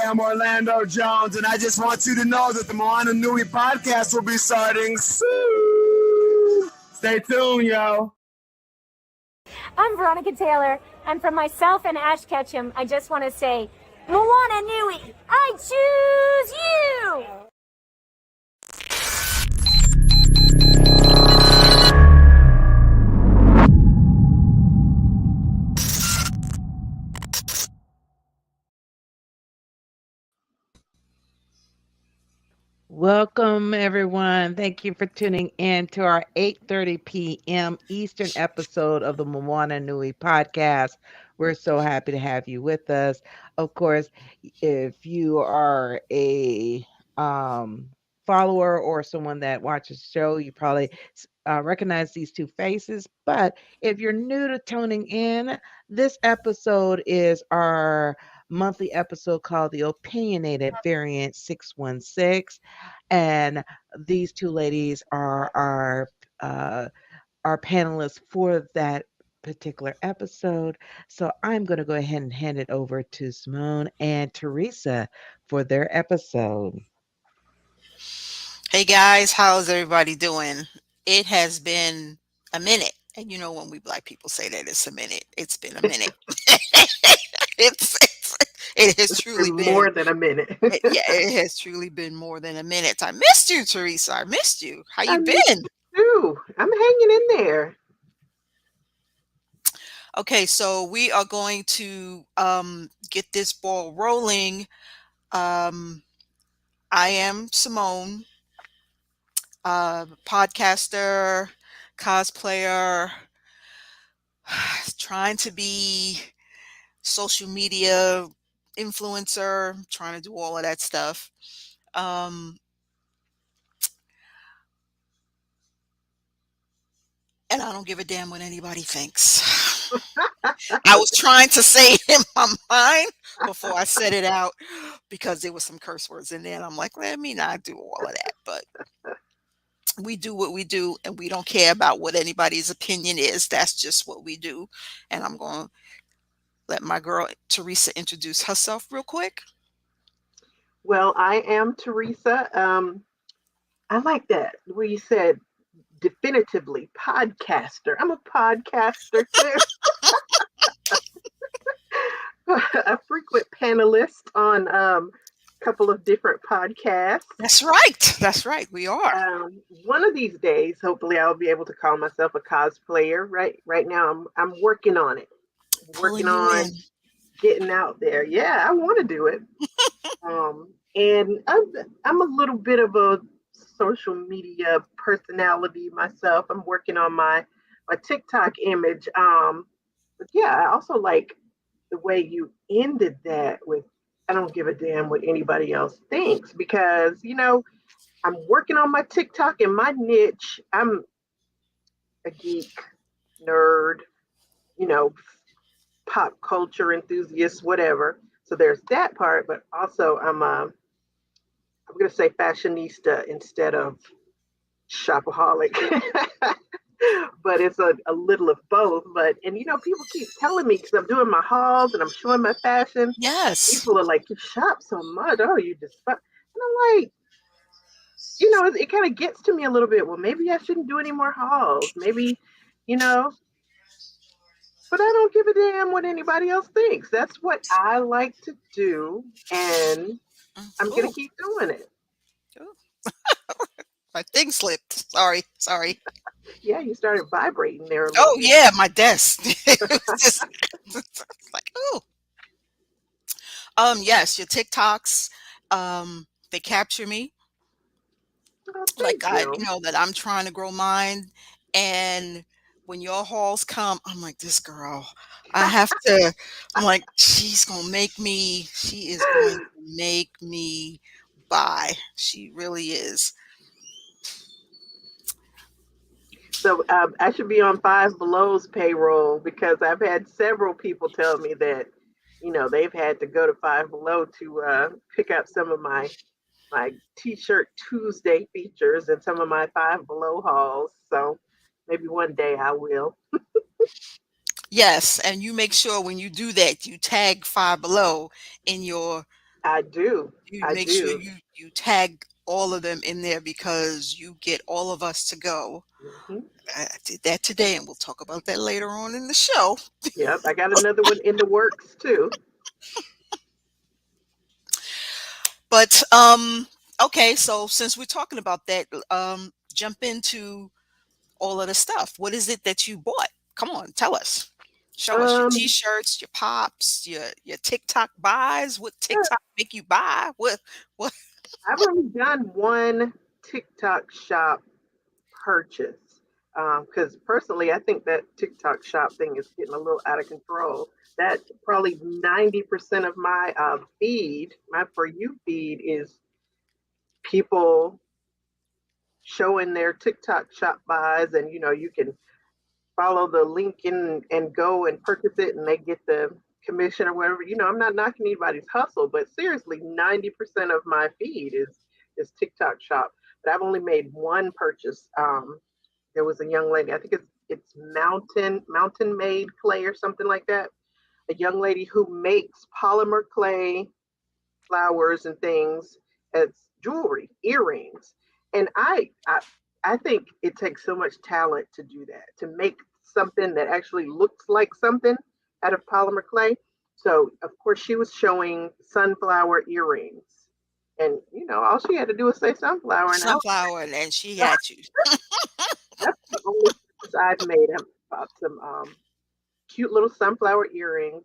am Orlando Jones, and I just want you to know that the Moana Nui Podcast will be starting soon. Stay tuned, yo. I'm Veronica Taylor, and from myself and Ash Ketchum, I just want to say, Moana Nui, I choose you! Welcome, everyone. Thank you for tuning in to our 8:30 p.m. Eastern episode of the Moana Nui Podcast. We're so happy to have you with us. Of course, if you are a follower or someone that watches the show, you probably recognize these two faces. But if you're new to tuning in, this episode is our monthly episode called the Opinionated Variants 616. And these two ladies are our panelists for that particular episode. So I'm going to go ahead and hand it over to Simone and Teresa for their episode. Hey guys, how's everybody doing? It has been a minute. And you know when we black people say that it's a minute, it's been a minute. It has truly been more than a minute. It has truly been more than a minute. I missed you, Teresa. I missed you. How you been? Ooh, I'm hanging in there. Okay, so we are going to get this ball rolling. I am Simone, podcaster, cosplayer, trying to be social media influencer, trying to do all of that stuff. And I don't give a damn what anybody thinks. I was trying to say it in my mind before I said it out because there was some curse words in there. And I'm like, let me not do all of that. But we do what we do, and we don't care about what anybody's opinion is. That's just what we do. And I'm going to let my girl Teresa introduce herself real quick. Well, I am Teresa. I like that where you said definitively podcaster. I'm a podcaster too. A frequent panelist on a couple of different podcasts. That's right. That's right. We are. One of these days, hopefully, I'll be able to call myself a cosplayer. Right now, I'm working on it. Working on getting out there. Yeah, I want to do it. And I'm a little bit of a social media personality myself. I'm working on my TikTok image. But yeah, I also like the way you ended that with, I don't give a damn what anybody else thinks, because, you know, I'm working on my TikTok and my niche. I'm a geek, nerd, you know, pop culture enthusiast, whatever. So there's that part, but also I'm going to say fashionista instead of shopaholic. But it's a little of both. And you know, people keep telling me, because I'm doing my hauls and I'm showing my fashion. Yes. People are like, you shop so much. Oh, you just, and I'm like, you know, it kind of gets to me a little bit. Well, maybe I shouldn't do any more hauls. Maybe, you know, but I don't give a damn what anybody else thinks. That's what I like to do. And I'm going to keep doing it. My thing slipped. Sorry. Yeah, you started vibrating there a little bit. Yeah, my desk. It was just like, oh. Yes, your TikToks, they capture me. Oh, Like you know that I'm trying to grow mine, and when your hauls come, I'm like, this girl, I have to. I'm like, she is going to make me buy. She really is. So I should be on Five Below's payroll, because I've had several people tell me that, you know, they've had to go to Five Below to pick up some of my T-shirt Tuesday features and some of my Five Below hauls. So maybe one day I will. Yes, and you make sure when you do that, you tag Five Below in your I do. You I make sure do. you tag all of them in there because you get all of us to go. Hmm. I did that today, and we'll talk about that later on in the show. Yep, I got another one in the works too. But okay, so since we're talking about that, jump into all of the stuff. What is it that you bought? Come on, tell us. Show us your Um, t-shirts, your pops, your TikTok buys. What TikTok make you buy? What? I've only done one TikTok shop purchase because personally, I think that TikTok shop thing is getting a little out of control. That probably 90% of my feed, my For You feed, is people showing their TikTok shop buys, and you can follow the link in and go and purchase it, and they get the commission or whatever. I'm not knocking anybody's hustle, but seriously, 90% of my feed is TikTok shop. But I've only made one purchase. There was a young lady, I think it's Mountain Made Clay or something like that. A young lady who makes polymer clay flowers and things as jewelry, earrings. And I think it takes so much talent to do that, to make something that actually looks like something out of polymer clay. So of course she was showing sunflower earrings. And all she had to do was say sunflower, and Sunflower, and she got you. that's the only purchase I've made. I bought some cute little sunflower earrings.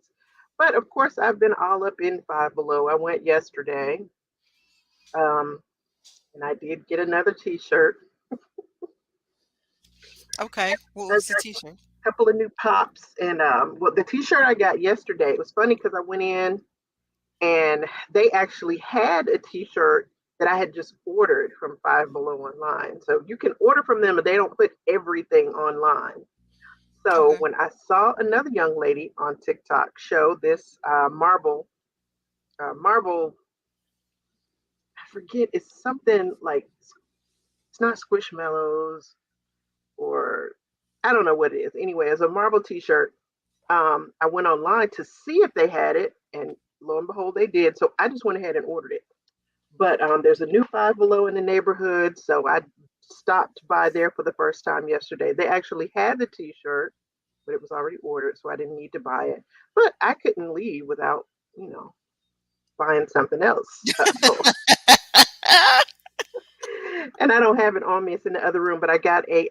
But of course, I've been all up in Five Below. I went yesterday, um, and I did get another T-shirt. Okay, what I was the got t-shirt? a couple of new pops, and well, the T-shirt I got yesterday. It was funny because I went in and they actually had a T-shirt that I had just ordered from Five Below online. So you can order from them, but they don't put everything online. So Okay. when I saw another young lady on TikTok show this marble, I forget, it's something like, it's not Squishmallows, or I don't know what it is. Anyway, it's a marble T-shirt. I went online to see if they had it, and lo and behold, they did. So I just went ahead and ordered it. But there's a new Five Below in the neighborhood, so I stopped by there for the first time yesterday. They actually had the T-shirt, but it was already ordered, so I didn't need to buy it. But I couldn't leave without, you know, buying something else. So, and I don't have it on me; it's in the other room. But I got a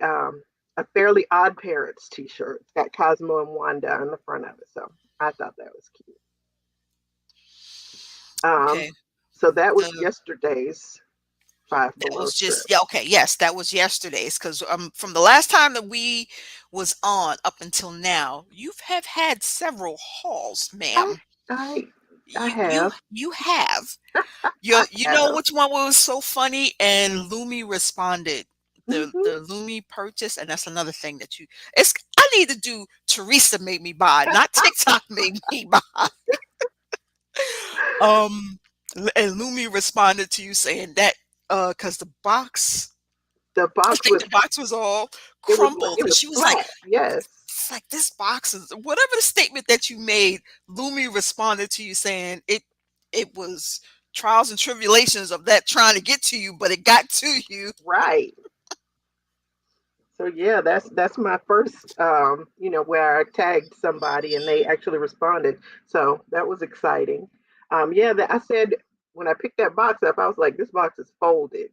Fairly Odd Parents T-shirt. It's got Cosmo and Wanda on the front of it, so I thought that was cute. Um, Okay. so that was The yesterday's Five That Below was trip. just, yeah, okay, yes, that was yesterday's, because from the last time that we was on up until now, you have had several hauls, I ma'am. I I You have. I You know have. which one was so funny? And Lumi responded. Hmm. The Lumi purchase, and that's another thing that you it's I need to do Teresa made me buy, not TikTok made me buy. Um and Lumi responded to you saying that because the box The I box think was the box was all it was crumbled, it and was she was like, flat. Yes, "It's like this box is," whatever the statement that you made. Lumi responded to you saying it was trials and tribulations of that trying to get to you, but it got to you. right. So yeah, that's my first where I tagged somebody and they actually responded. So that was exciting. Yeah, I said when I picked that box up, I was like, this box is folded.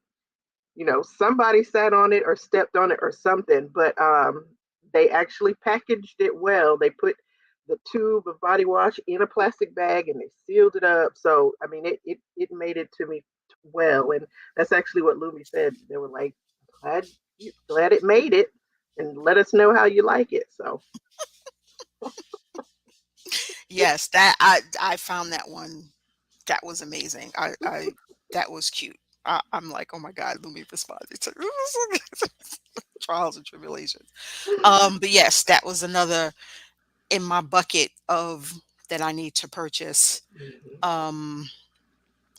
Somebody sat on it or stepped on it or something, but they actually packaged it well. They put the tube of body wash in a plastic bag and they sealed it up. So I mean, it made it to me well, and that's actually what Lumi said. They were like, glad glad it made it, and let us know how you like it. So Yes, I found that one. That was amazing. I that was cute. I'm like, oh my God, Lumi responded to trials and tribulations. But yes, that was another in my bucket of that I need to purchase. mhm. Um,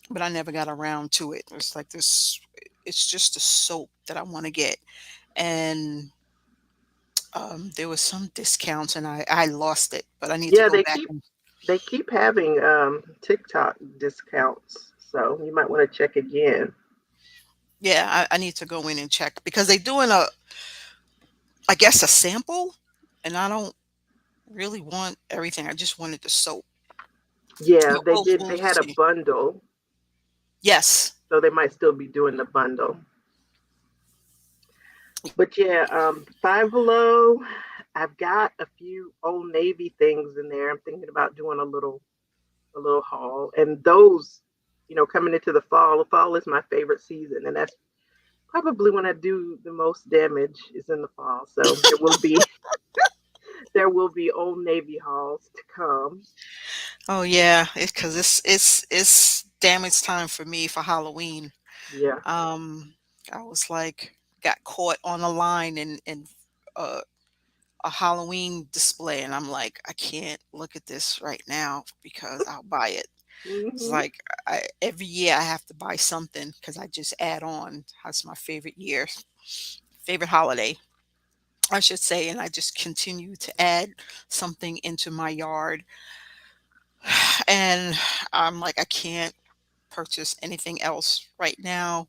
but I never got around to it. It's like this. It's just a soap that I want to get, and there was some discounts, and I lost it. But I need to Yeah, go they back keep and. They keep having TikTok discounts, so you might want to check again. Yeah, I need to go in and check because they're doing I guess a sample, and I don't really want everything. I just wanted the soap. Yeah, But they we'll did. we'll They had a see. bundle, Yes. so they might still be doing the bundle. But yeah, Five Below. I've got a few Old Navy things in there. I'm thinking about doing a little haul, and those, coming into the fall. The fall is my favorite season, and that's probably when I do the most damage is in the fall. So there will be Old Navy hauls to come. Oh yeah, it's because it's damage time for me for Halloween. Yeah. Um, I was like got caught on a line in uh, a Halloween display, and I'm like, I can't look at this right now because I'll buy it. It's Hmm. like every year I have to buy something because I just add on. That's my favorite year, favorite holiday, I should say, and I just continue to add something into my yard. And I'm like, I can't purchase anything else right now.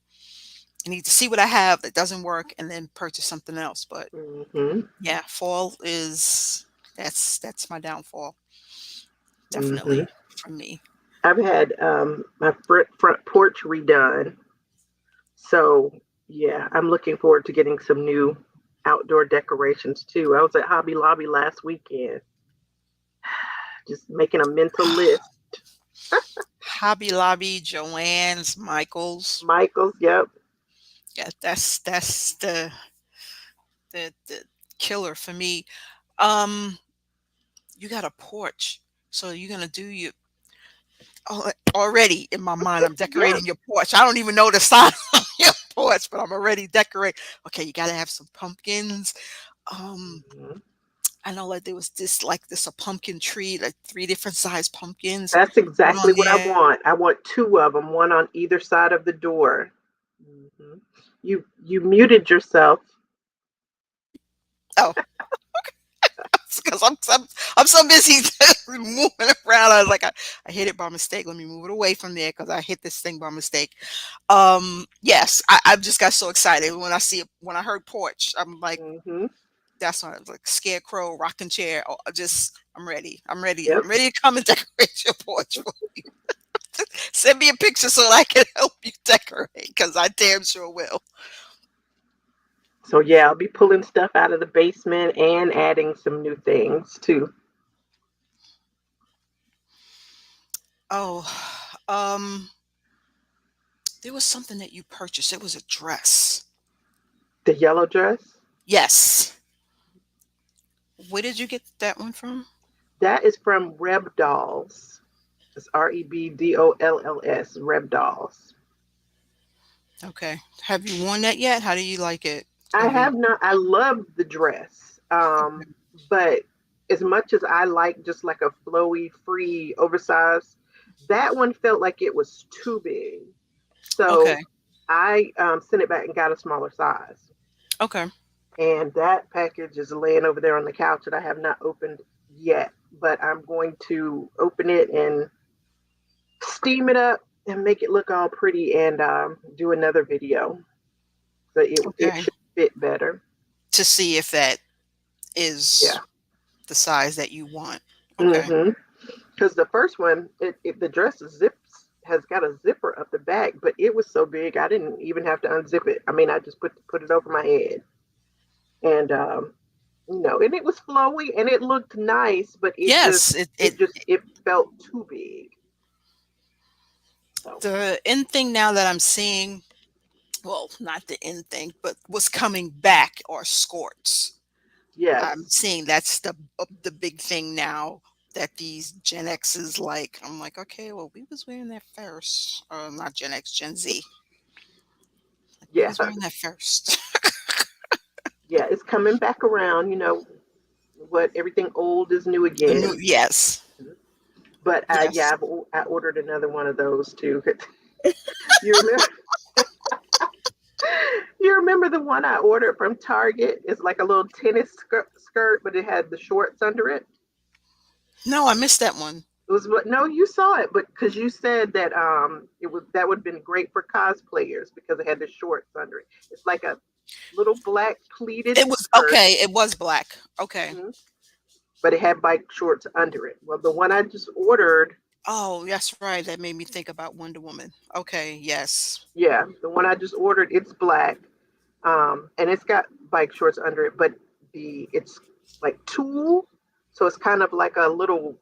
I need to see what I have that doesn't work and then purchase something else. But Hmm. yeah, fall is that's my downfall. Hmm. Definitely for me. I've had my front porch redone. So yeah, I'm looking forward to getting some new outdoor decorations too. I was at Hobby Lobby last weekend, just making a mental list. Hobby Lobby, Joann's, Michaels. Michaels, yep. Yeah, that's the killer for me. Um, you got a porch, so you're gonna do your already in my mind. I'm Yeah. decorating your porch. I don't even know the size of your porch, but I'm already decorating. Okay, you gotta have some pumpkins. Um, Hmm. I know like there was this a pumpkin tree, like three different size pumpkins. That's Put exactly on what I there. want. I want two of them, one on either side of the door. Hmm. You muted yourself. Oh, because I'm so busy moving around. I was like, I hit it by mistake. Let me move it away from there because I hit this thing by mistake. Yes, I just got so excited when when I heard porch. I'm like, Hmm. that's when I was like scarecrow, rocking chair. Oh, I'm ready. I'm ready. Yep. I'm ready to come and decorate your porch for you. Send me a picture so that I can help you decorate because I damn sure will. So yeah, I'll be pulling stuff out of the basement and adding some new things too. Oh, um, there was something that you purchased. It was a dress. The yellow dress, Yes. Where did you get that one from? that is from Reb Dolls. It's Rebdolls. Reb Dolls. Okay. Have you worn that yet? How do you like it? I Have you? have not. I love the dress, Okay. but as much as I like just like a flowy, free, oversized, that one felt like it was too big. So Okay. I sent it back and got a smaller size. Okay. And that package is laying over there on the couch that I have not opened yet. But I'm going to open it and steam it up and make it look all pretty and do another video. So it Okay. should fit better. To see if that Yeah. is the size that you want. Okay. Mm-hmm. Because the first one, the dress zips has got a zipper up the back, but it was so big I didn't even have to unzip it. I mean, I just put it over my head, and and it was flowy and it looked nice, but it just Yes, it just it felt too big. So the end thing now that I'm seeing, well, not the end thing, but what's coming back are skirts. I'm yes, seeing that's the big thing now that these Gen X's like. I'm like, okay, well, we was wearing that first. Not Gen X, Gen Z. Like we yeah, was wearing that first. yeah, it's coming back around. What everything old is new The new, again. yes, But yes. yeah, I ordered another one of those too. You remember? You remember the one I ordered from Target? It's like a little tennis skirt, but it had the shorts under it. No, I missed that one. It was no, you saw it, but because you said that that would have been great for cosplayers because it had the shorts under it. It's like a little black pleated It was skirt, okay. It was black. Okay. mhm, but it had bike shorts under it. Well, the one I just ordered, Oh, that's right. That made me think about Wonder Woman. Okay. Yes. yeah, the one I just ordered, it's black, and it's got bike shorts under it, but it's like tulle, so it's kind of like a little,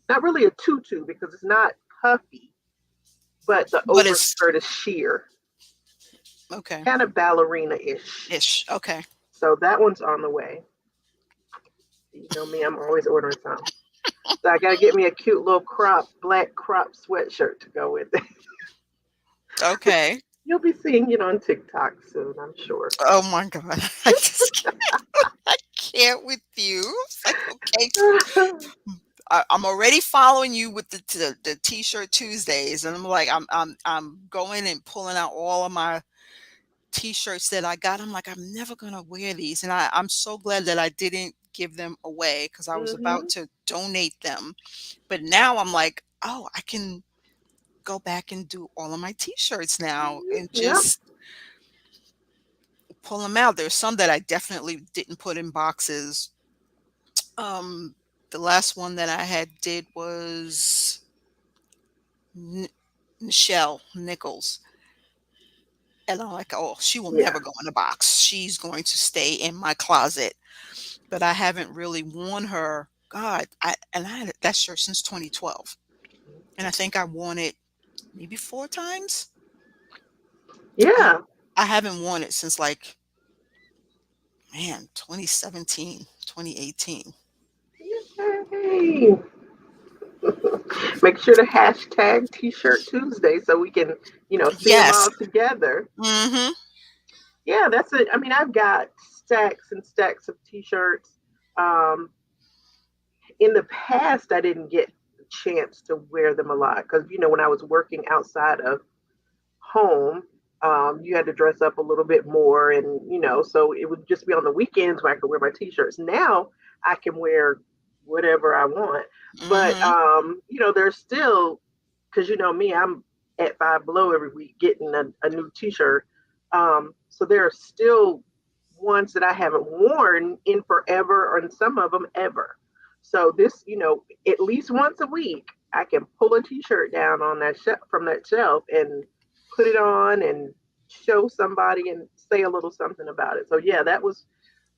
not really a tutu because it's not puffy, but the But it's overskirt is sheer, okay. kind of ballerina-ish. Ish. Okay. So that one's on the way. You know me, I'm always ordering something. So I got to get me a cute little black crop sweatshirt to go with it. Okay. You'll be seeing it on TikTok soon, I'm sure. Oh my God. I can't with you. It's like, okay. I'm already following you with the T-shirt Tuesdays, and I'm like, I'm going and pulling out all of my T-shirts that I got. I'm like, I'm never gonna wear these, and I'm so glad that I didn't give them away because I was about Hmm. to donate them. But now I'm like, oh, I can go back and do all of my T-shirts now and Yep. just pull them out. There's some that I definitely didn't put in boxes. Um, the last one that I had did was N- Nichelle Nichols. And I'm like, oh, she will Yeah. never go in a box. She's going to stay in my closet. But I haven't really worn her. God, I had that shirt since 2012. And I think I worn it maybe 4 times. I Yeah. I haven't worn it since like, man, 2017, 2018. Yay. Make sure to hashtag T-shirt Tuesday so we can, see them Yes. all together. Mm-hmm. Yeah, that's it. I mean, I've got stacks and stacks of T-shirts. Um, in the past, I didn't get a chance to wear them a lot because, when I was working outside of home, you had to dress up a little bit more, and so it would just be on the weekends where I could wear my T-shirts. Now I can wear whatever I want, but Mm-hmm. there's still, because me, I'm at Five Below every week getting a new T-shirt. So there are still ones that I haven't worn in forever, or in some of them ever. So this, at least once a week, I can pull a T-shirt down on that from that shelf and put it on and show somebody and say a little something about it. So yeah, that was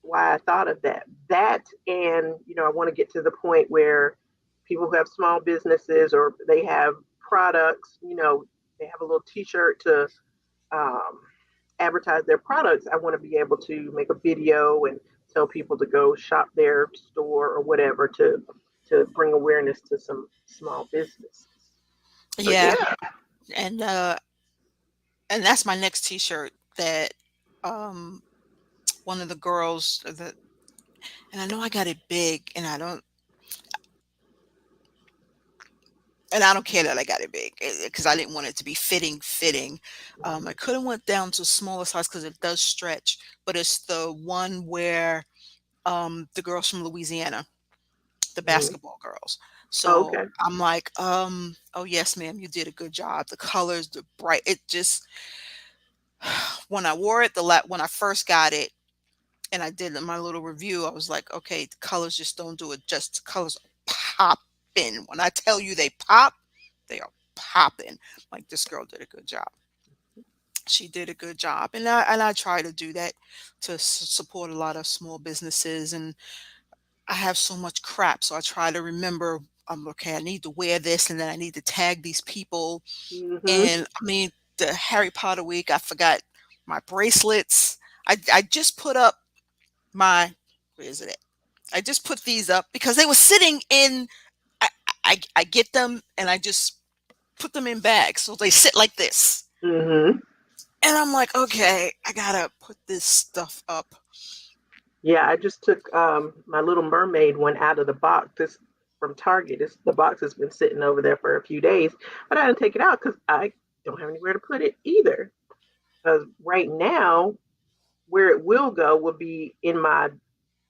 why I thought of that. That, and I want to get to the point where people who have small businesses or they have products, they have a little T-shirt to um, advertise their products. I want to be able to make a video and tell people to go shop their store or whatever to bring awareness to some small businesses. So Yeah. yeah. And uh and that's my next T-shirt that um one of the girls that, and I know I got it big, and I don't care that I got it big because I didn't want it to be fitting. I could have went down to a smaller size because it does stretch, but it's the one where the girls from Louisiana, the Mhm. basketball girls. So Okay. I'm like, oh yes, ma'am, you did a good job. The colors, the bright, it just when I wore it when I first got it and I did my little review, I was like, okay, the colors just don't do it. Just the colors are popping. When I tell you they pop, they are popping. Like this girl did a good job. She did a good job, and I try to do that to support a lot of small businesses. And I have so much crap, so I try to remember. Okay, I need to wear this, and then I need to tag these people. Hmm. And I mean, the Harry Potter week, I forgot my bracelets. I just put up my where is it at? I just put these up because they were sitting in. I, I get them and I just put them in bags so they sit like this. Hmm. And I'm like, okay, I gotta put this stuff up. Yeah, I just took my Little Mermaid one out of the box. This from Target. The box has been sitting over there for a few days, but I didn't take it out because I don't have anywhere to put it either. Because right now, where it will go will be in my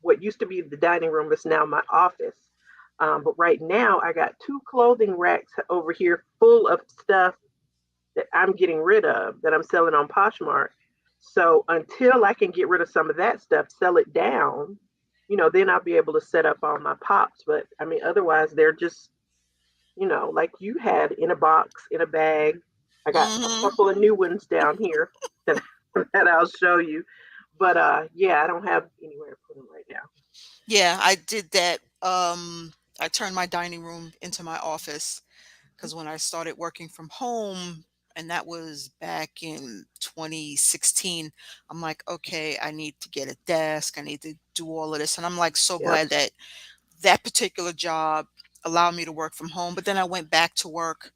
what used to be the dining room is now my office. But right now, I got two clothing racks over here full of stuff that I'm getting rid of that I'm selling on Poshmark. So until I can get rid of some of that stuff, sell it down, then I'll be able to set up all my pops. But I mean, otherwise, they're just, like you had in a box, in a bag. I got a Hmm. couple of new ones down here that, that I'll show you. But yeah, I don't have anywhere to put them right now. Yeah, I did that. I turned my dining room into my office because when I started working from home, and that was back in 2016, I'm like, okay, I need to get a desk. I need to do all of this. And I'm like, so Yep. glad that that particular job allowed me to work from home. But then I went back to work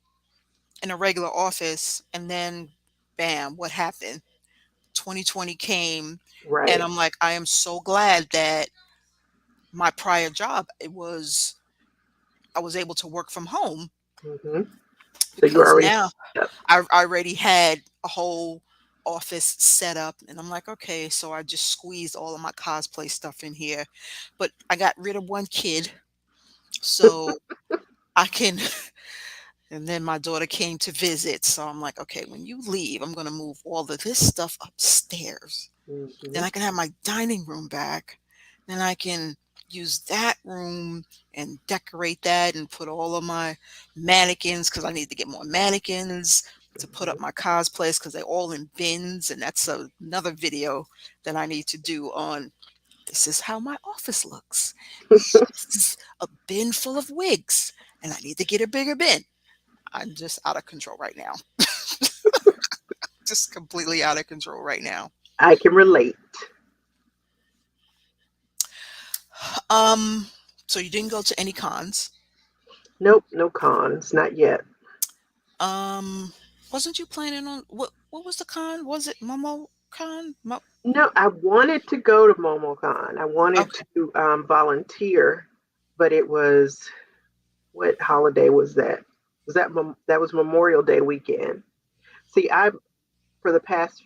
in a regular office, and then bam, what happened? 2020 came, and Right. I'm like, I am so glad that my prior job, I was able to work from home hmm So you because already now yep. I already had a whole office set up, and I'm like, okay, so I just squeezed all of my cosplay stuff in here. But I got rid of one kid so I can and then my daughter came to visit. So I'm like, okay, when you leave, I'm gonna move all of this stuff upstairs. Then hmm I can have my dining room back. Then I can use that room and decorate that and put all of my mannequins because I need to get more mannequins to put up hmm my cosplays because they're all in bins. And that's another video that I need to do on this is how my office looks. This is a bin full of wigs, and I need to get a bigger bin. I'm just out of control right now. Just completely out of control right now. I can relate. Um, so you didn't go to any cons. Nope, no cons, not yet. Um, wasn't you planning on what was the con? Was it Momo Con? No, I wanted to go to MomoCon. I wanted Okay. to volunteer, but it was what holiday was that? Was that was Memorial Day weekend? See, I for the past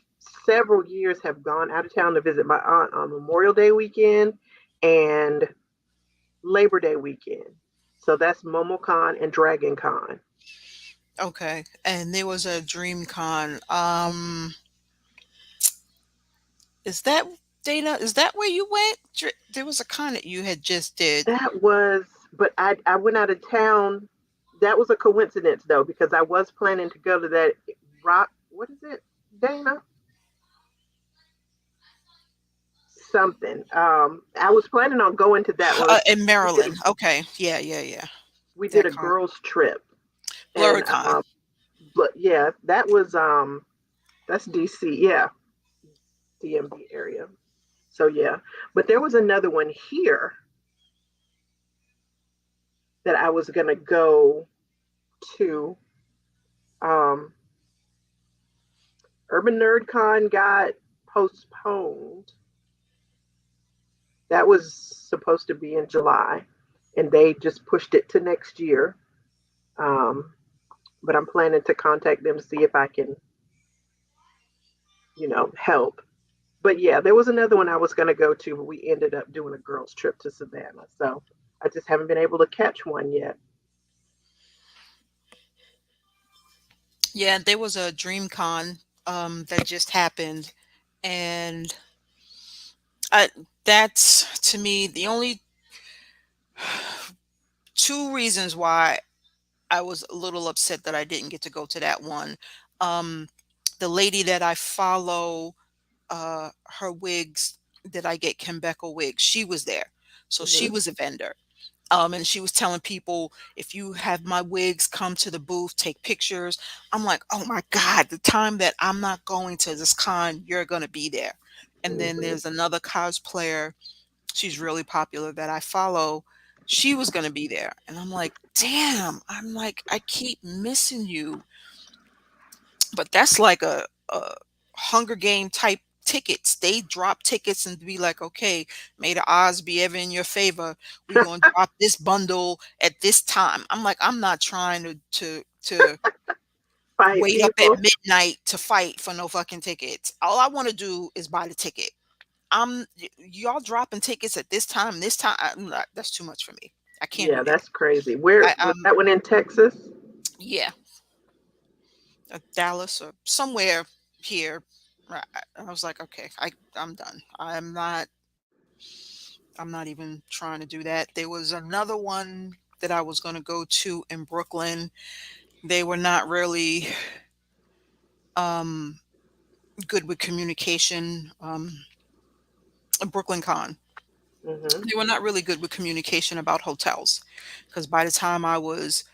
several years have gone out of town to visit my aunt on Memorial Day weekend and Labor Day weekend. So that's MomoCon and Dragon Con. Okay. And there was a Dream Con. Is that Dana? Is that where you went? There was a con that you had just did. That was, but I went out of town. That was a coincidence though, because I was planning to go to that rock. What is it, Dana? Something. I was planning on going to that one. In We did a, Maryland. Okay. Yeah, yeah, yeah. we did That a con. girls trip, and BlerdCon. but yeah, that was that's DC. Yeah, DMV area. So yeah, but there was another one here that I was gonna go to. Um, Urban Nerd Con got postponed. That was supposed to be in July, and they just pushed it to next year. Um, but I'm planning to contact them to see if I can, help. But yeah, there was another one I was going to go to, but we ended up doing a girls' trip to Savannah. So I just haven't been able to catch one yet. Yeah, there was a Dream Con that just happened, and I that's to me the only two reasons why I was a little upset that I didn't get to go to that one. Um, the lady that I follow, her wigs that I get Kembeka wigs, she was there. So she hmm was a vendor. And she was telling people, if you have my wigs, come to the booth, take pictures. I'm like, oh my God, the time that I'm not going to this con, you're going to be there. And then hmm there's another cosplayer, she's really popular that I follow. She was going to be there. And I'm like, damn, I'm like, I keep missing you. But that's like a Hunger Game type tickets. They drop tickets and be like, okay, may the odds be ever in your favor. We're gonna drop this bundle at this time. I'm like, I'm not trying to Fight wait up at people. midnight to fight for no fucking tickets. All I want to do is buy the ticket. Y'all dropping tickets at this time, this time. I'm not, that's too much for me. I can't Yeah, do that. that's crazy. Where I was that one in Texas? Yeah, Dallas or somewhere here. I was like, okay, I'm done. I'm not even trying to do that. There was another one that I was going to go to in Brooklyn. They were not really um good with communication. Brooklyn Con. Mm-hmm. They were not really good with communication about hotels, because by the time I was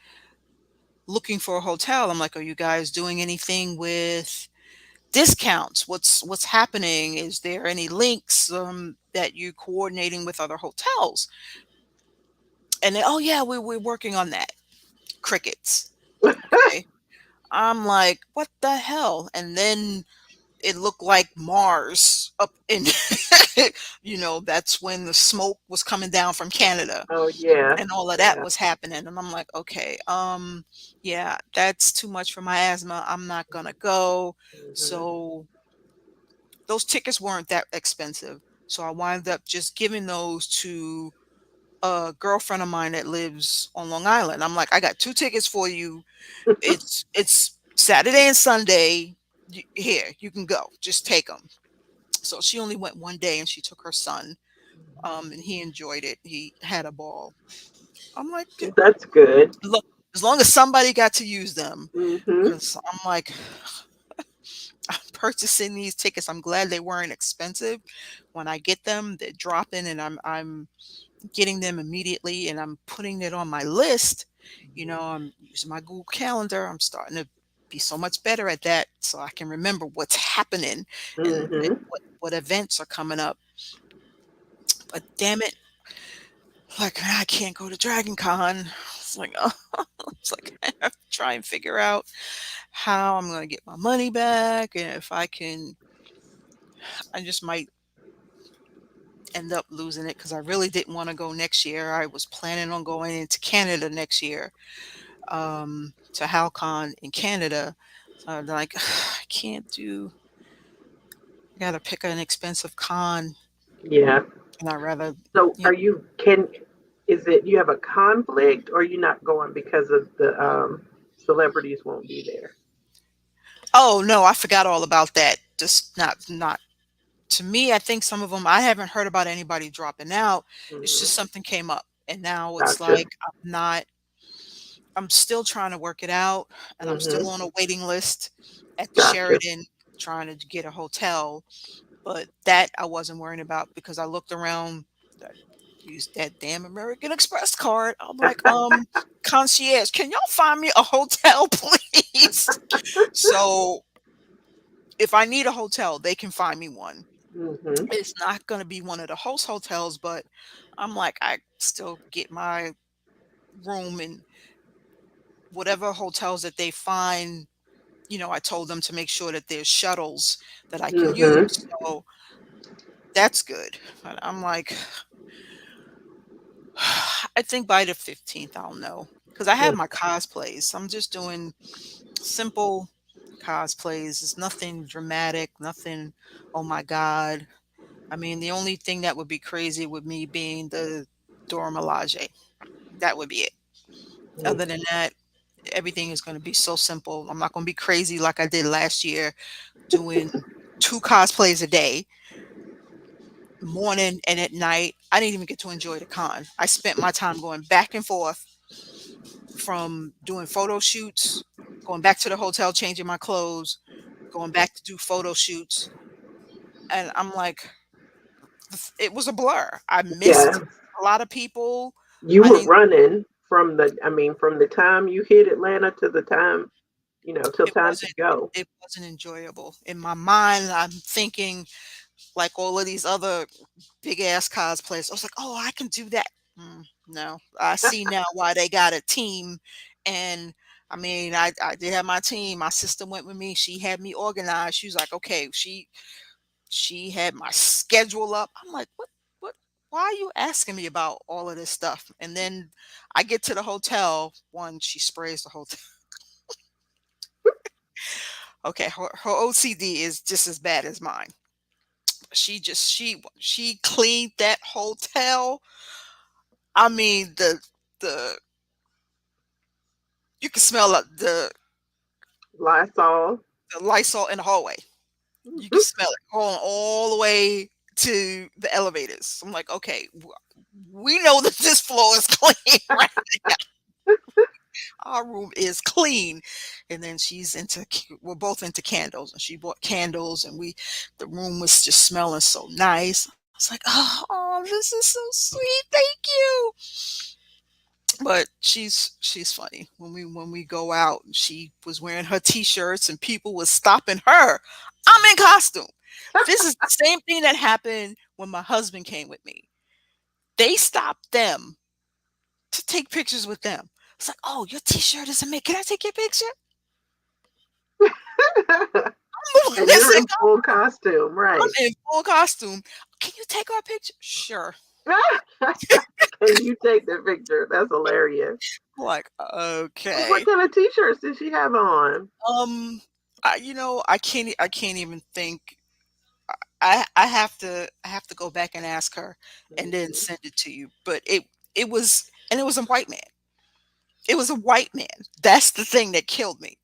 looking for a hotel, I'm like, are you guys doing anything with discounts? What's happening? Is there any links that you coordinating with other hotels? And they, oh yeah, we're working on that. Crickets. Okay. I'm like, what the hell? And then it looked like Mars up in, that's when the smoke was coming down from Canada Oh yeah, and all of that yeah. was happening. And I'm like, okay, yeah, that's too much for my asthma. I'm not gonna go. Mm-hmm. So those tickets weren't that expensive. So I wound up just giving those to a girlfriend of mine that lives on Long Island. I'm like, I got two tickets for you. It's Saturday and Sunday. Here, you can go. Just take them. So she only went one day, and she took her son. And he enjoyed it. He had a ball. I'm like, That's good. look, as long as somebody got to use them, Mm-hmm. because I'm like, I'm purchasing these tickets. I'm glad they weren't expensive. When I get them, they're dropping, and I'm getting them immediately, and I'm putting it on my list. I'm using my Google Calendar. I'm starting to be so much better at that, so I can remember what's happening and Mm-hmm. what events are coming up. But damn it, like I can't go to Dragon Con. It's like, oh, it's like I have to try and figure out how I'm gonna get my money back, and if I can, I just might end up losing it because I really didn't want to go next year. I was planning on going into Canada next year, to HalCon in Canada. So I'm like, I can't do. I gotta pick an expensive con, Yeah. and I rather, So you are know. you can is it you have a conflict or you not going because of the celebrities won't be there? Oh no, I forgot all about that. Just not to me. I think some of them I haven't heard about anybody dropping out. It's just Mm-hmm. something came up, and now it's Gotcha. like I'm not. I'm still trying to work it out, and I'm still Mm-hmm. on a waiting list at the Gotcha. Sheraton trying to get a hotel. But that I wasn't worrying about because I looked around, I used that damn American Express card. I'm like, concierge, can y'all find me a hotel, please? So if I need a hotel, they can find me one. Mm-hmm. It's not going to be one of the host hotels, but I'm like, I still get my room in whatever hotels that they find. I told them to make sure that there's shuttles that I can Mm-hmm. use. So that's good. But I'm like, I think by the 15th, I'll know because I have my cosplays. I'm just doing simple cosplays. It's nothing dramatic, nothing, oh my God. I mean, the only thing that would be crazy with me being the Dora Milaje. That would be it. Other than that, everything is going to be so simple. I'm not going to be crazy like I did last year, doing two cosplays a day, morning and at night. I didn't even get to enjoy the con. I spent my time going back and forth from doing photo shoots, going back to the hotel, changing my clothes, going back to do photo shoots. And I'm like, it was a blur. I Yeah. missed a lot of people. You I were didn't, running from the time you hit Atlanta to the time, till it time to wasn't, go. it wasn't enjoyable. In my mind, I'm thinking like all of these other big ass cosplays. I was like, oh, I can do that. No, I see now why they got a team. And I mean, I did have my team. My sister went with me. She had me organized. She was like, okay, she had my schedule up. I'm like, what, why are you asking me about all of this stuff? And then I get to the hotel. One, she sprays the hotel. Okay, her OCD is just as bad as mine. She cleaned that hotel. I mean, the the you can smell Lysol. the Lysol in the hallway. You can smell it going all the way to the elevators. I'm like, okay, we know that this floor is clean, right? Our room is clean. And then we're both into candles, and she bought candles, and the room was just smelling so nice. I was like, oh, this is so sweet. Thank you. But she's funny. When we go out, she was wearing her t-shirts and people was stopping her. I'm in costume. This is the same thing that happened when my husband came with me. They stopped them to take pictures with them. It's like, oh, your t-shirt is amazing. Can I take your picture? And you're in full costume, right? I'm in full costume. Can you take our picture? Sure. Can you take the picture? That's hilarious. Like, okay. What kind of t-shirts did she have on? I can't even think. I have to go back and ask her and then send it to you. But it was a white man. It was a white man. That's the thing that killed me.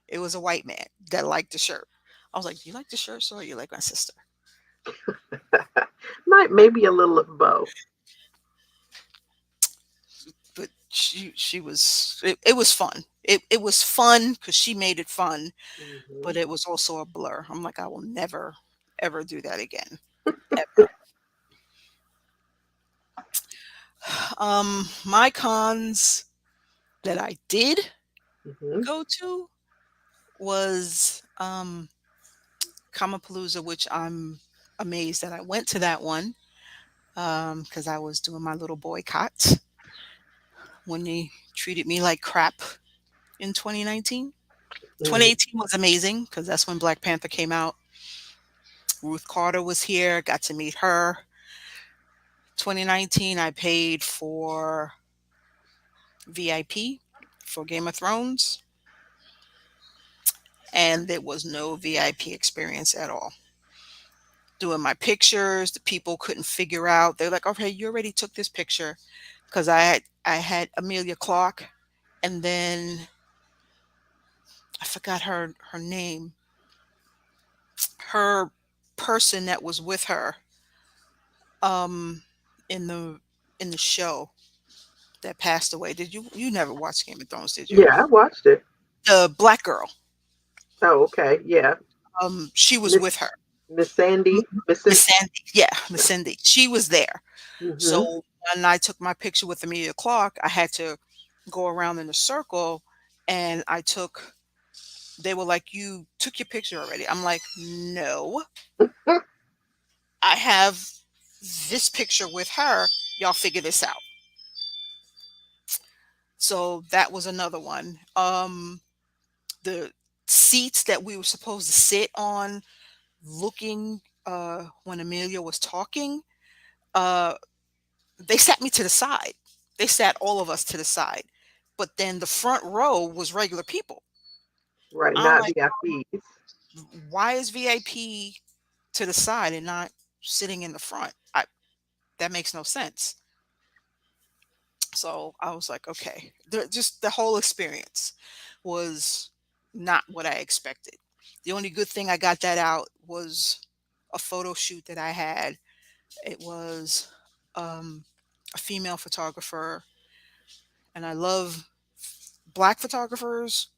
It was a white man that liked the shirt. I was like, "You like the shirt, so you like my sister?" Maybe a little of both. But she was it was fun. It was fun because she made it fun, but it was also a blur. I'm like, I will never ever do that again. Ever. My cons that I did go to was Kamapalooza, which I'm amazed that I went to that one because I was doing my little boycott when they treated me like crap in 2019. 2018 was amazing because that's when Black Panther came out. Ruth Carter was here, got to meet her. 2019, I paid for VIP for Game of Thrones, and there was no VIP experience at all. Doing my pictures, the people couldn't figure out. They're like, "Okay, you already took this picture," because I had Amelia Clark, and then I forgot her name. Her person that was with her um in the show that passed away. Did you never watched Game of Thrones, did you? Yeah, I watched it. The black girl. Oh, okay. Yeah. She was with her. Miss Sandy. Miss Sandy. Yeah, Miss Cindy. She was there. Mm-hmm. So when I took my picture with Amelia Clark, I had to go around in a circle, and they were like, "You took your picture already." I'm like, "No. I have this picture with her. Y'all figure this out." So that was another one. The seats that we were supposed to sit on, looking when Amelia was talking, uh, they sat me to the side. They sat all of us to the side. But then the front row was regular people. Right, I'm not like, VIPs. why is VIP to the side and not sitting in the front? That makes no sense. So I was like, okay, just the whole experience was not what I expected. The only good thing I got that out was a photo shoot that I had. It was um, a female photographer, and I love black photographers,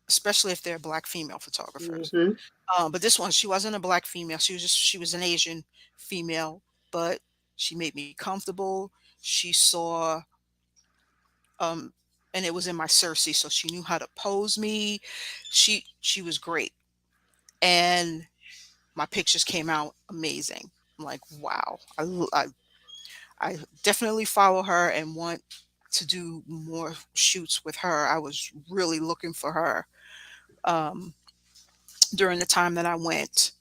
especially if they're black female photographers. Mm-hmm. But this one, she wasn't a black female. She was an Asian female, but she made me comfortable. She saw um and it was in my Cersei, so she knew how to pose me. She was great, and my pictures came out amazing. I'm like, wow, I definitely follow her and want to do more shoots with her. I was really looking for her um during the time that I went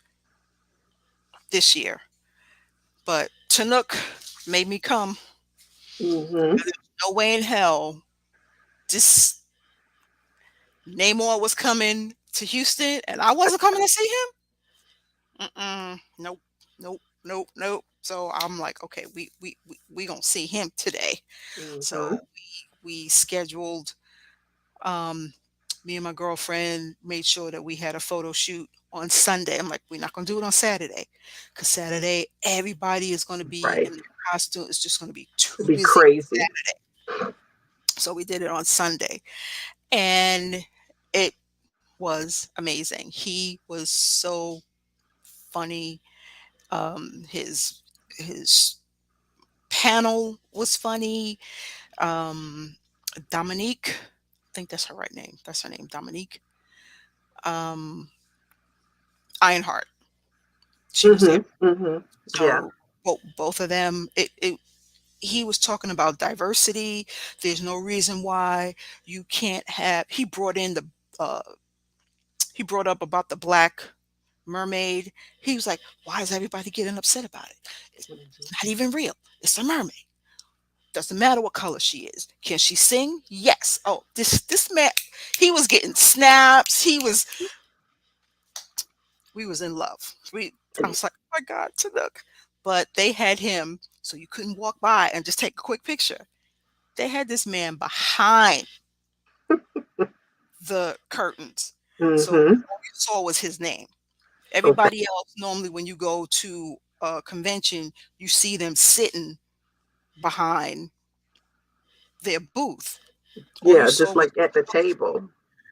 this year, but Chinook made me come. Mm-hmm. There's no way in hell this Namor was coming to Houston and I wasn't coming to see him. Nope, nope, nope, nope. So I'm like, okay, we gonna see him today. Mm-hmm. So we scheduled, um, me and my girlfriend made sure that we had a photo shoot on Sunday. I'm like, we're not going to do it on Saturday because Saturday, everybody is going to be Right. in their costume. It's just going to be too It'd be busy. crazy. So we did it on Sunday, and it was amazing. He was so funny. His panel was funny. Um, Dominique, I think that's her right name. That's her name, Dominique. Um, Ironheart. She was there. Mhm. Mhm. Yeah. So both of them. He was talking about diversity. There's no reason why you can't have. Uh, he brought up about the black mermaid. He was like, why is everybody getting upset about it? It's Mhm. not even real. It's a mermaid. Doesn't matter what color she is. Can she sing? Yes. Oh, this man, he was getting snaps. We was in love. I And was like, oh my God, Chinook. But they had him, so you couldn't walk by and just take a quick picture. They had this man behind the curtains. So all mhm. you saw was his name. Okay. Everybody else, normally when you go to a convention, you see them sitting behind their booth. All you Yeah, saw just was, like at the table.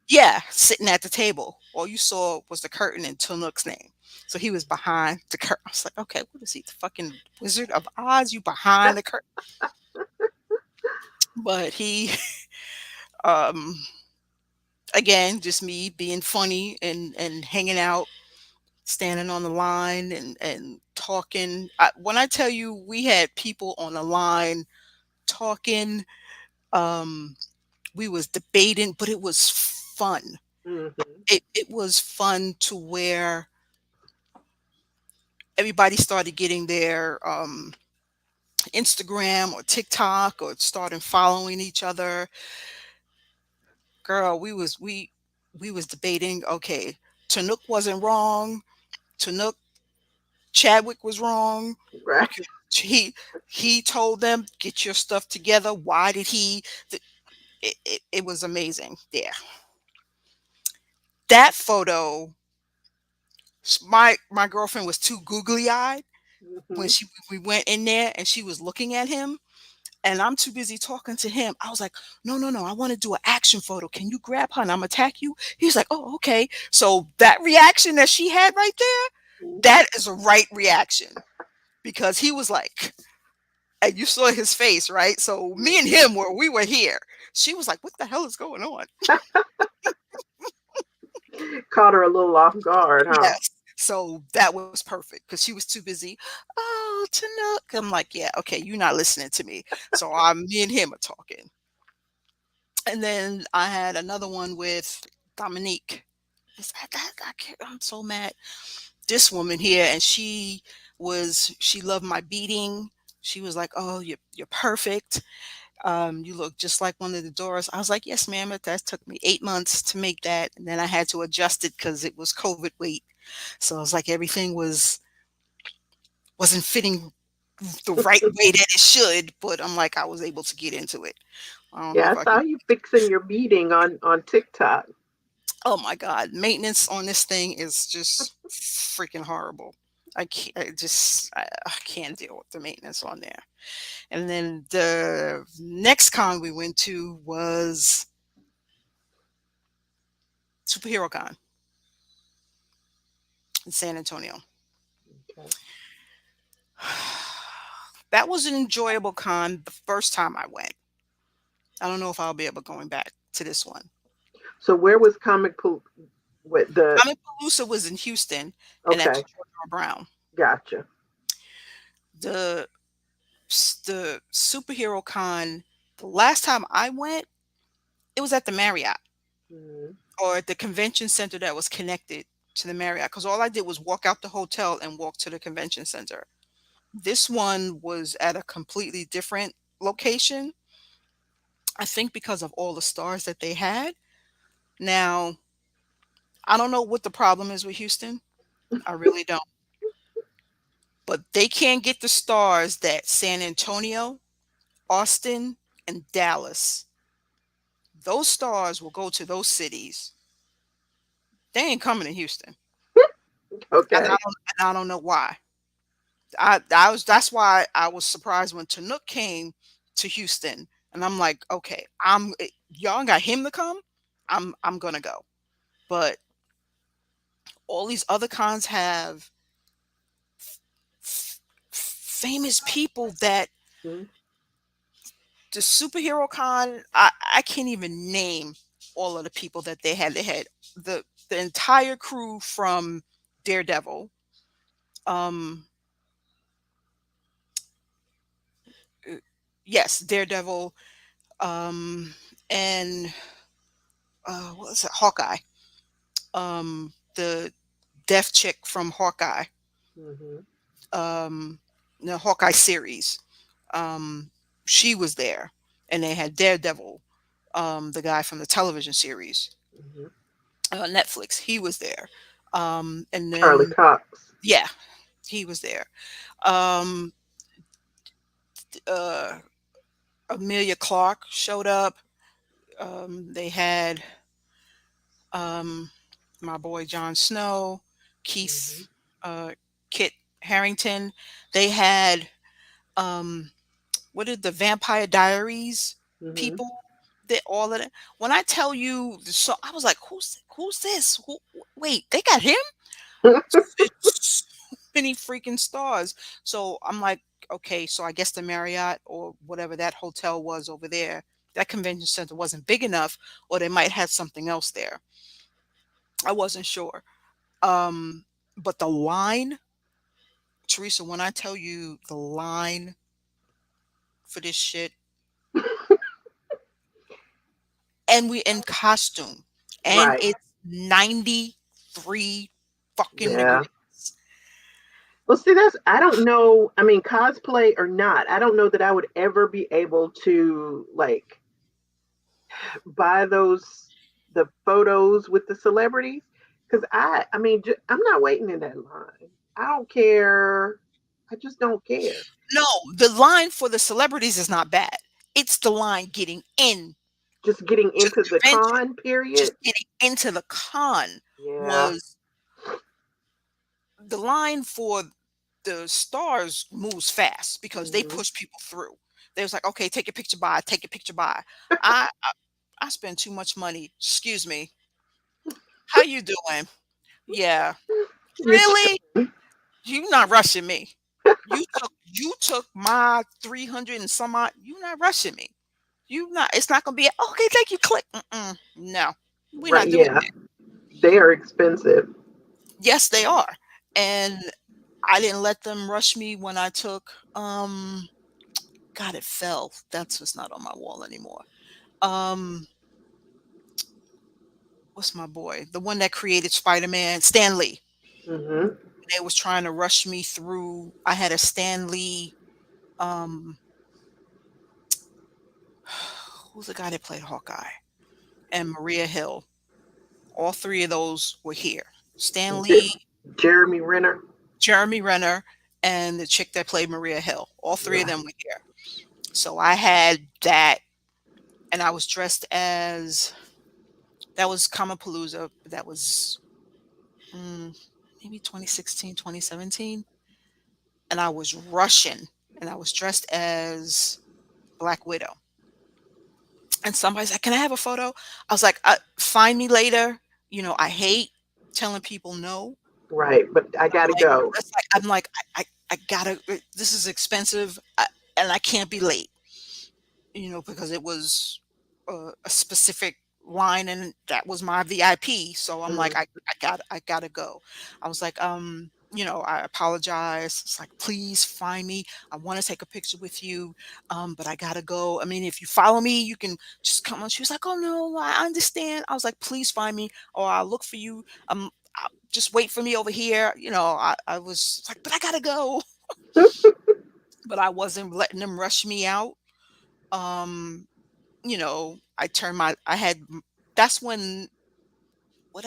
yeah, sitting at the table. All you saw was the curtain and Tanook's name. So he was behind the curtain. I was like, okay, what is he, the fucking Wizard of Oz? You behind the curtain? But he, um, again, just me being funny and hanging out, standing on the line and talking. When I tell you, we had people on the line talking. Um, we was debating, but it was fun. Mhm. It was fun to where everybody started getting their Instagram or TikTok or started following each other. Girl, we was debating. Okay, Chinook wasn't wrong. Chinook Chadwick was wrong. Right. He he told them, get your stuff together. Why did he? It was amazing. Yeah, that photo. My girlfriend was too googly eyed when Mhm. she we went in there and she was looking at him. And I'm too busy talking to him. I was like, no, no, no. I want to do an action photo. Can you grab her and I'm attack you? He's like, oh, okay. So that reaction that she had right there, that is a right reaction because he was like, and you saw his face, right? So me and Mhm. him we were here. She was like, what the hell is going on? Caught her a little off guard, huh? Yes. So that was perfect because she was too busy. Oh, Chinook. I'm like, yeah, okay, you're not listening to me. So me and him are talking. And then I had another one with Dominique. I'm so mad. This woman here, and she loved my beating. She was like, "Oh, you're perfect. You look just like one of the Doors." I was like, "Yes, ma'am." But that took me 8 months to make that, and then I had to adjust it because it was COVID weight. So it was like everything wasn't fitting the right way that it should. But I'm like, I was able to get into it. I don't know Yeah, if I I saw can. you fixing your beading on TikTok. Oh my god, maintenance on this thing is just freaking horrible. I can't deal with the maintenance on there. And then the next con we went to was Superhero Con in San Antonio. Okay. That was an enjoyable con the first time I went. I don't know if I'll be able going back to this one. So where was Comic Poop with the Comic Palooza was in Houston and at the okay, George R. Brown. gotcha. The the superhero con the last time I went, it was at the Marriott Mhm. or at the convention center that was connected to the Marriott because all I did was walk out the hotel and walk to the convention center. This one was at a completely different location. I think because of all the stars that they had. Now, I don't know what the problem is with Houston. I really don't. But they can't get the stars that San Antonio, Austin, and Dallas. those stars will go to those cities. They ain't coming to Houston, Okay. and I don't know why. I was That's why I was surprised when Chinook came to Houston, and I'm like, okay, y'all got him to come. I'm gonna go, but all these other cons have famous people that Mhm. the superhero con, I can't even name all of the people that they had. They had the entire crew from Daredevil. Um, uh, yes, Daredevil. Um, and what was it? Hawkeye. The deaf chick from Hawkeye. Mhm. Um, the Hawkeye series. Um, she was there, and they had Daredevil. The guy from the television series, Mhm. Netflix. He was there. And Charlie then Cox. yeah, he was there. Um, uh, Amelia Clark showed up. They had um, my boy Jon Snow, Mhm. Keith, Kit Harrington. They had what did the Vampire Diaries Mhm. people? That all of that. When I tell you, so I was like, who's this? Wait, they got him? It's so many freaking stars. So I'm like, okay, so I guess the Marriott or whatever that hotel was over there, that convention center wasn't big enough, or they might have something else there. I wasn't sure. Um, but the line, Teresa, when I tell you the line for this shit, and we in costume, and Right. it's 93 fucking Yeah. degrees. Well, see, I don't know. I mean, cosplay or not, I don't know that I would ever be able to like buy the photos with the celebrities because I mean, I'm not waiting in that line. I don't care. I just don't care. No, the line for the celebrities is not bad. It's the line getting in Just getting to the into the convention, con just period. getting into the con Yeah. was the line for the stars moves fast because they Hmm. push people through. They was like, okay, take a picture by, take a picture by. I spend too much money. Excuse me. How you doing? Yeah. You Really? You not rushing me. You took my 300 and some odd. You not rushing me. You not. It's not gonna be okay. Thank you. Click. Mm-mm, no, we're right? not doing Yeah, that. they are expensive. Yes, they are. And I didn't let them rush me when I took. God, it fell. That's what's not on my wall anymore. Um, what's my boy? The one that created Spider Man, Stan Lee. Hmm. They was trying to rush me through. I had a Stan Lee. Um, who's the guy that played Hawkeye? And Maria Hill. All three of those were here. Stan Lee, Jeremy Renner. Jeremy Renner, and the chick that played Maria Hill. All three of Yeah. them were here. So I had that, and I was dressed as that was Kamapalooza. That was mm, maybe 2016, 2017, and I was Russian, and I was dressed as Black Widow. And somebody's like, "Can I have a photo?" I was like, "Find me later." I hate telling people no. Right, but I gotta Like, go. I gotta. This is expensive, and I can't be late. Because it was a specific line, and that was my VIP. So I'm like, Hmm. I gotta go. I was like, I apologize. It's like, please find me. I want to take a picture with you, but I gotta go. I mean, if you follow me, you can just come on. She was like, oh no, I understand. I was like, please find me, or I'll look for you. Just wait for me over here. I was like, but I gotta go. But I wasn't letting them rush me out. Um, I had that's when what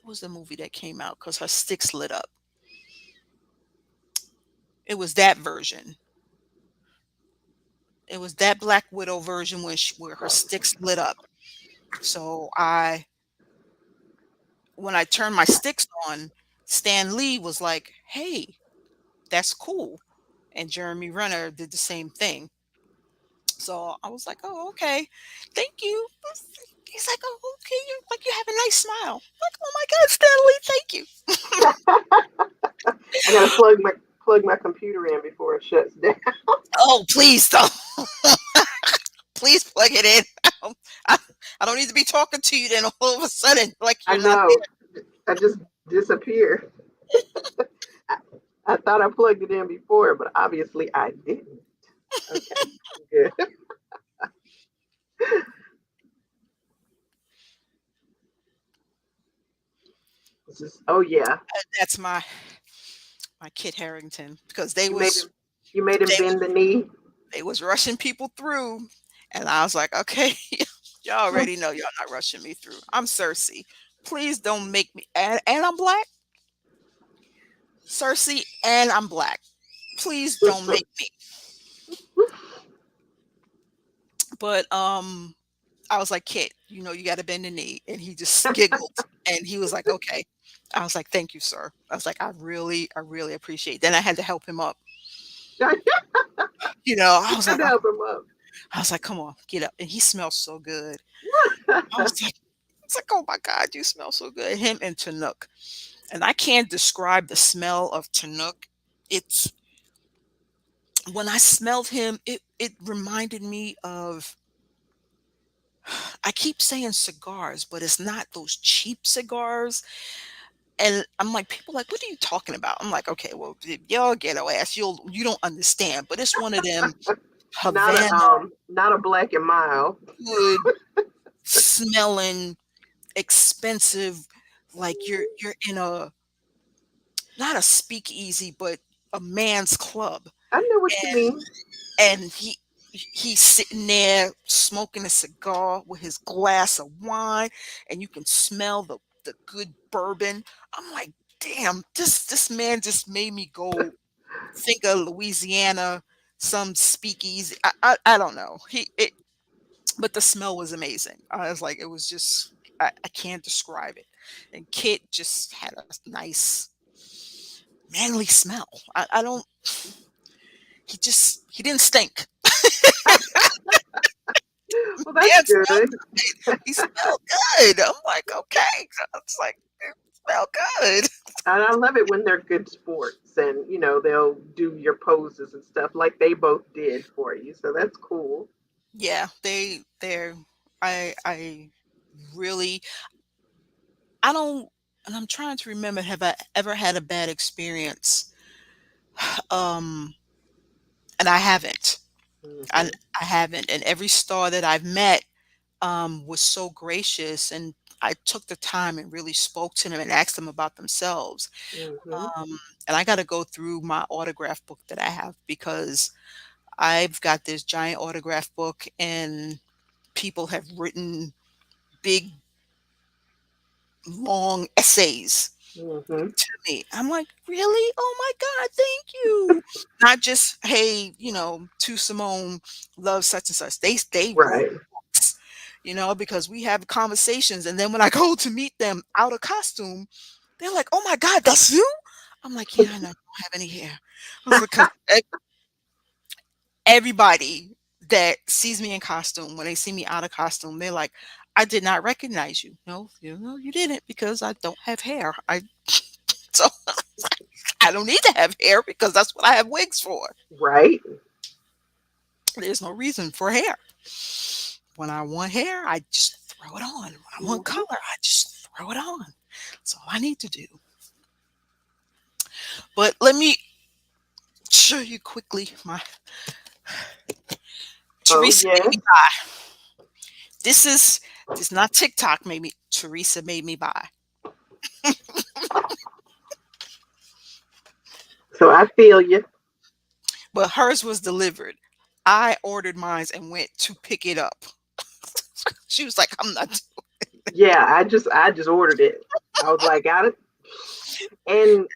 was the movie that came out because her sticks lit up. It was that version. It was that Black Widow version where her sticks lit up. So when I turned my sticks on, Stan Lee was like, "Hey, that's cool." And Jeremy Renner did the same thing. So I was like, "Oh, okay. Thank you." He's like, "Oh, okay. You have a nice smile." I'm like, "Oh my God, Stanley, thank you." I gotta plug my computer in before it shuts down. Oh, please don't. Please plug it in. I, I don't need to be talking to you then all of a sudden like I you're not know. I just disappeared. I, I thought I plugged it in before, but obviously I didn't. Okay, good. Oh yeah, That's my Kit Harington because you made him. You made him they bend the knee. they was rushing people through, and I was like, okay, y'all already know y'all not rushing me through. I'm Cersei. Please don't make me and I'm black. Cersei and I'm black. Please don't make me. But I was like, Kit, you got to bend the knee, and he just giggled, and he was like, okay. I was like, thank you, sir. I was like, I really appreciate it. Then I had to help him up. I was like, help him up. come on, get up. And he smells so good. I was like, oh my God, you smell so good. Him and Chinook. And I can't describe the smell of Chinook. It's when I smelled him, it reminded me of, I keep saying cigars, but it's not those cheap cigars. And I'm like, people like, what are you talking about? I'm like, okay, well, y'all ghetto ass, you don't understand. But it's one of them Havana not a Black and Mild. good smelling, expensive, like you're in a not a speakeasy, but a man's club. I know what you mean. And he's sitting there smoking a cigar with his glass of wine, and you can smell the good bourbon. I'm like, damn, this man just made me go think of Louisiana, some speakeasy. I don't know. But the smell was amazing. I was like, it was just I can't describe it. And Kit just had a nice manly smell. I don't. He didn't stink. Well, that's good. He smelled good. I'm like, okay. It's like, it smelled good. And I love it when they're good sports and, they'll do your poses and stuff like they both did for you. So that's cool. Yeah, they're, I really, I don't, and I'm trying to remember, have I ever had a bad experience? Um, and I haven't. I haven't. And every star that I've met was so gracious, and I took the time and really spoke to them and asked them about themselves. And I got to go through my autograph book that I have, because I've got this giant autograph book and people have written big, long essays to me. I'm like, really? Oh my God, thank you. Not just, hey, to Simone, love such and such. They Right. wrote books, because we have conversations. And then when I go to meet them out of costume, they're like, oh my God, that's you? I'm like, yeah, I know, I don't have any hair. I was like, 'cause everybody that sees me in costume, when they see me out of costume, they're like, I did not recognize you. No, you didn't, because I don't have hair. So I don't need to have hair, because that's what I have wigs for. Right. There's no reason for hair. When I want hair, I just throw it on. When I want color, I just throw it on. That's all I need to do. But let me show you quickly my Teresa made me buy. This is not TikTok made me. Teresa made me buy. So I feel you. But hers was delivered. I ordered mine and went to pick it up. She was like, I'm not doing it. Yeah, I just ordered it. I was like, got it. And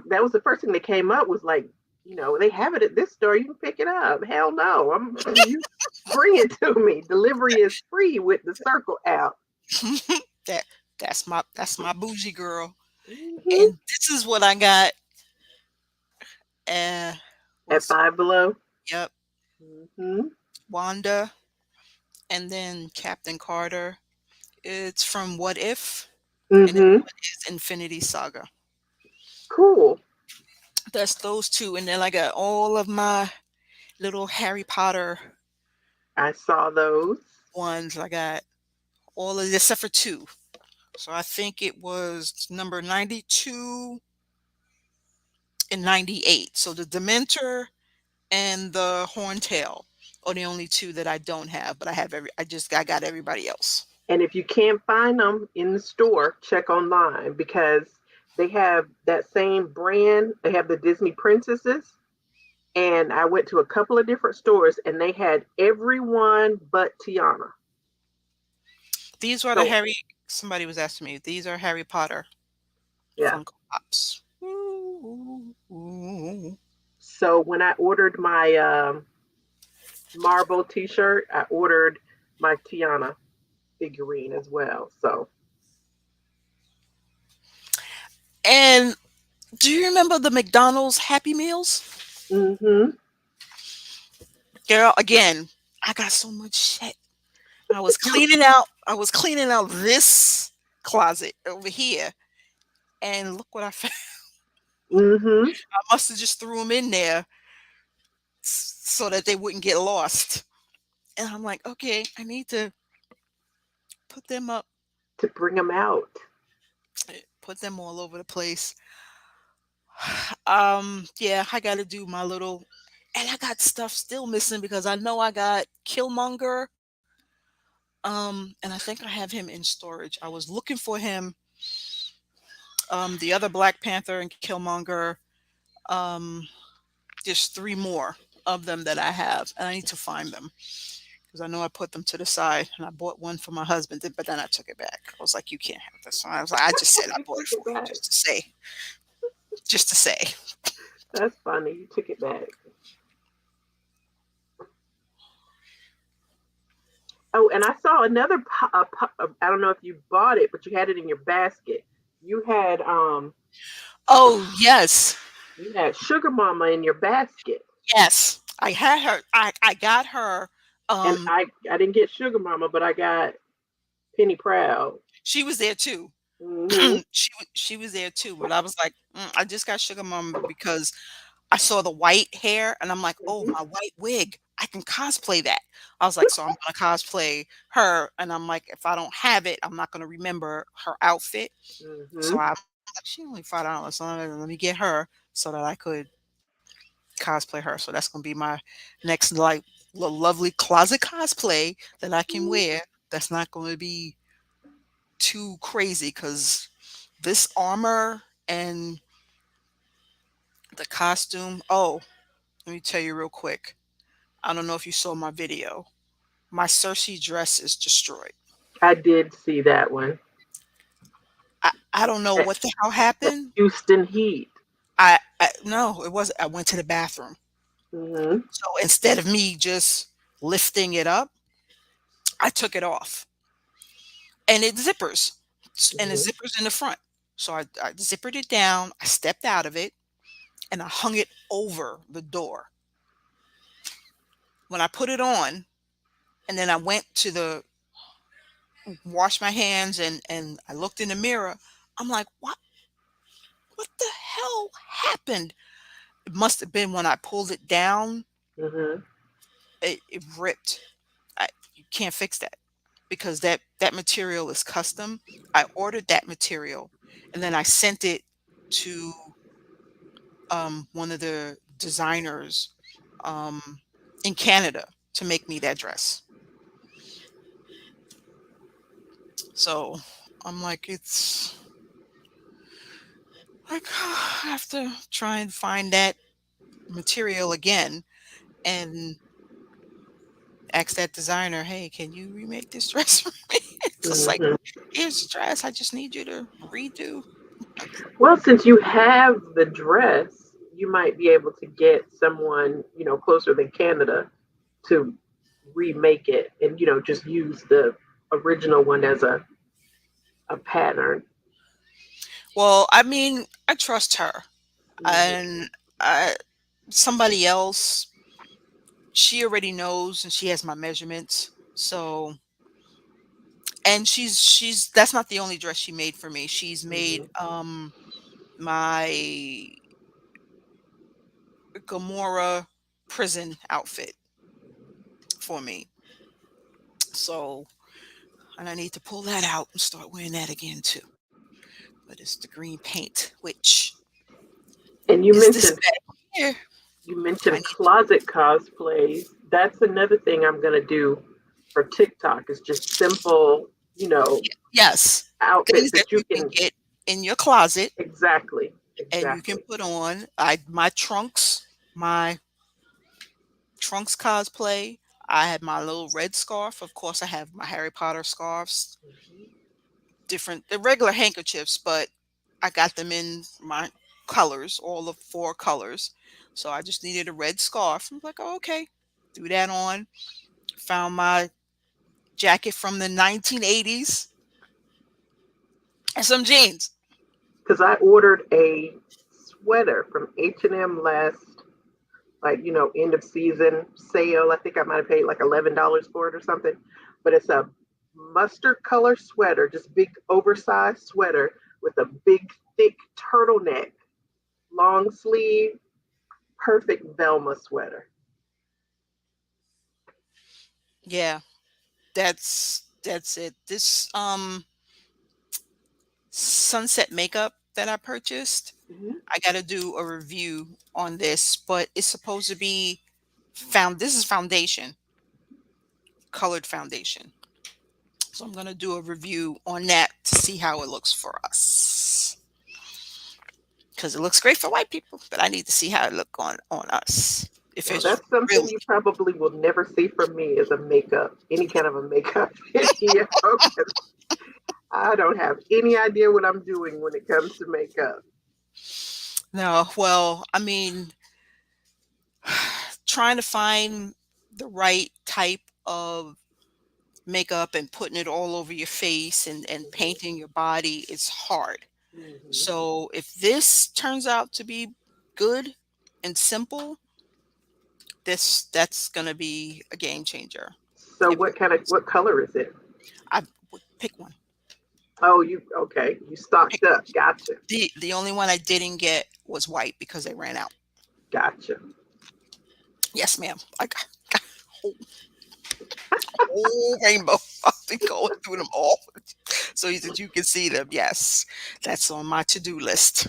that was the first thing that came up was like, they have it at this store. You can pick it up. Hell no. bring it to me. Delivery is free with the Circle app. That's my bougie girl. Mm-hmm. And this is what I got. At What's Five Below. Yep, Mm-hmm. Wanda, and then Captain Carter. It's from What If, and then Mm-hmm. one is Infinity Saga. Cool. That's those two, and then I got all of my little Harry Potter I saw those. ones. I got all of this except for two. So I think it was number 92 and 98. So the Dementor and the Horntail are the only two that I don't have, but I got everybody else. And if you can't find them in the store, check online because they have that same brand. They have the Disney princesses. And I went to a couple of different stores and they had everyone but Tiana. These were So, somebody was asking me, these are Harry Potter yeah. Funko Pops. Ooh. So when I ordered my Marvel t-shirt, I ordered my Tiana figurine as well. So. And do you remember the McDonald's Happy Meals? Mm-hmm. Girl, again, I got so much shit. I was cleaning out this closet over here, and look what I found. Mm-hmm. I must have just threw them in there so that they wouldn't get lost. And I'm like, okay, I need to put them up, To bring them out. put them all over the place. Yeah, I got to do my little, and I got stuff still missing because I know I got Killmonger. And I think I have him in storage. I was looking for him. The other Black Panther and Killmonger. There's 3 more of them that I have, and I need to find them because I know I put them to the side, and I bought one for my husband, but then I took it back. I was like, "You can't have this." So I was like, "I just said I bought it for you just to say." That's funny. You took it back. Oh, and I saw another. I don't know if you bought it, but you had it in your basket. You had Oh yes, you had Sugar Mama in your basket, yes, I had her. I got her. and I didn't get Sugar Mama, but I got Penny Proud. She was there too. Mm-hmm. she was there too, but I was like, I just got Sugar Mama because I saw the white hair, and I'm like, oh, Mm-hmm. my white wig, I can cosplay that. I was like, so I'm gonna cosplay her, and I'm like, if I don't have it, I'm not gonna remember her outfit. Mm-hmm. So I'm like, she only $5, so let me get her so that I could cosplay her. So that's gonna be my next like little lovely closet cosplay that I can wear. That's not gonna be too crazy because this armor and the costume. Oh, let me tell you real quick. I don't know if you saw my video. My Cersei dress is destroyed. I did see that one. I don't know That, what the hell that happened. Houston Heat. I no, it wasn't. I went to the bathroom. Mm-hmm. So instead of me just lifting it up, I took it off. And it zippers. And the Mm-hmm. zippers in the front. So I zippered it down. I stepped out of it and I hung it over the door. When I put it on, and then I went to the wash my hands and I looked in the mirror, I'm like, what the hell happened? It must have been when I pulled it down, Mm-hmm. it ripped. You can't fix that because that material is custom. I ordered that material and then I sent it to one of the designers in Canada to make me that dress. So I'm like, it's like I have to try and find that material again and ask that designer, hey, can you remake this dress for me? It's just like, Mm-hmm. here's the dress. I just need you to redo. Well, since you have the dress, you might be able to get someone, closer than Canada to remake it and just use the original one as a pattern. Well, I mean, I trust her, Mhm. and I somebody else, she already knows and she has my measurements. So, and she's that's not the only dress she made for me. She's made Mhm. my Gamora prison outfit for me. So, and I need to pull that out and start wearing that again too. But it's the green paint, which And you is this mentioned bag here. you I mentioned need closet cosplays. That's another thing I'm gonna do for TikTok. Is just simple, yes, outfits things that that you you can can get in your closet exactly, and you can exactly. put on. My trunks cosplay. I had my little red scarf. Of course, I have my Harry Potter scarves, Mhm. different the regular handkerchiefs, but I got them in my colors, all the four colors. So I just needed a red scarf. I'm like, oh, okay, threw that on. Found my jacket from the 1980s and some jeans. Because I ordered a sweater from H&M last, like end of season sale. I think I might have paid like $11 for it or something. But it's a mustard color sweater, just big oversized sweater with a big thick turtleneck, long sleeve, perfect Velma sweater. Yeah, that's it. This sunset makeup that I purchased, Mm-hmm. I got to do a review on this, but it's supposed to be this is foundation, colored foundation. So I'm going to do a review on that to see how it looks for us. Cuz it looks great for white people, but I need to see how it look on us. If Well, it's that's something really you probably will never see from me as a makeup, any kind of a makeup video. 'Cause I don't have any idea what I'm doing when it comes to makeup. no, well, I mean, trying to find the right type of makeup and putting it all over your face and Hmm. painting your body is hard. Hmm. So if this turns out to be good and simple, that's gonna be a game changer. So If it works, what color is it? I would pick one. Oh, you okay? You Pick stocked up. Gotcha, the only one I didn't get was white because they ran out. gotcha. Yes, ma'am. I got a whole rainbow. I've been going through them all so that you can see them. Yes, that's on my to-do list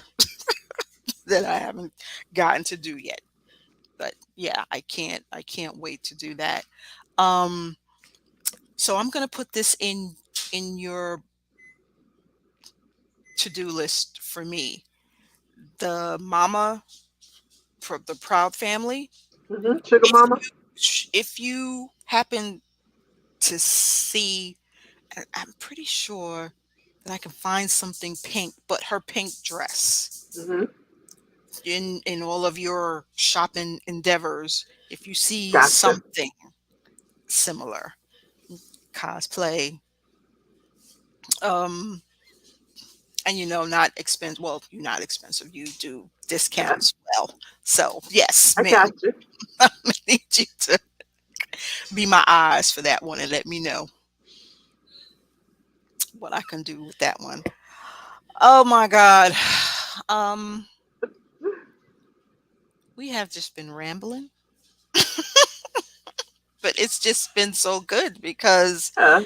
that I haven't gotten to do yet. But yeah, I can't wait to do that. Um, so I'm gonna put this in your to-do list for me. The mama for the Proud Family. Sugar If mama. if you happen to see, I'm pretty sure that I can find something pink, but her pink dress Hmm. in all of your shopping endeavors. If you see Gotcha. something similar, cosplay, um, and not expensive. Well, you're not expensive. You do Yeah, discounts well. So yes, I ma'am, got you. I need you to be my eyes for that one and let me know what I can do with that one. Oh my God. Um, we have just been rambling, but it's just been so good because Yeah,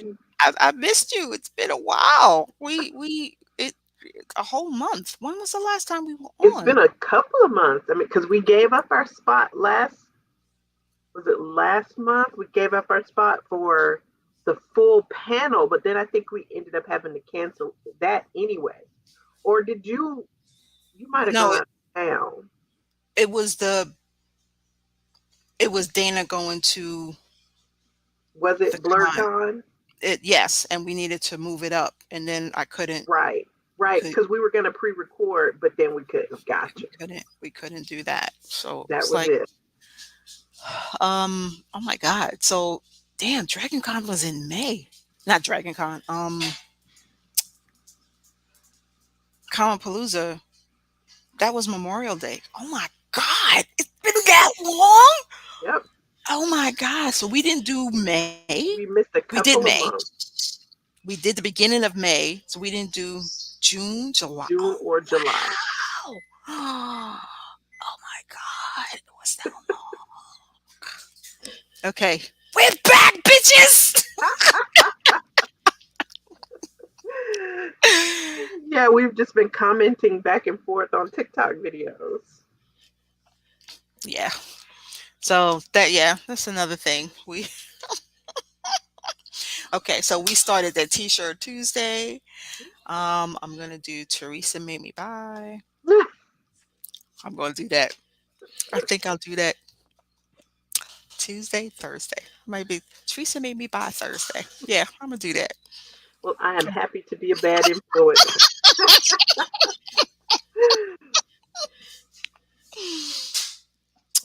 I missed you. It's been a while. It a whole month. When was the last time we were it's on? been a couple of months. I mean, because we gave up our spot last. Was it last month? We gave up our spot for the full panel, but then I think we ended up having to cancel that anyway. Or did you? You might have No, gone out of town. it was Dana going to Was the it con. BlerdCon? Yes, and we needed to move it up, and then I couldn't. Right, We right. could Because we were going to pre-record, but then we couldn't. Gotcha. we couldn't do that. So it That was was like, it. oh my God. So Damn, Dragon Con was in May. Not Dragon Con. Comic Palooza. That was Memorial Day. Oh my God. It's been that long? Yep. Oh my God. So we didn't do May. We missed a We did couple of May. months, We did the beginning of May. So we didn't do June, July. June Oh, or July. wow. Oh my God. It was that long. Okay. We're back, bitches. Yeah, we've just been commenting back and forth on TikTok videos. Yeah. So that's another thing. Okay, so we started that T-shirt Tuesday. I'm gonna do Teresa made me buy. I'm gonna do that. I think I'll do that Tuesday, Thursday. Maybe Teresa made me buy Thursday. Yeah, I'm gonna do that. Well, I am happy to be a bad influence.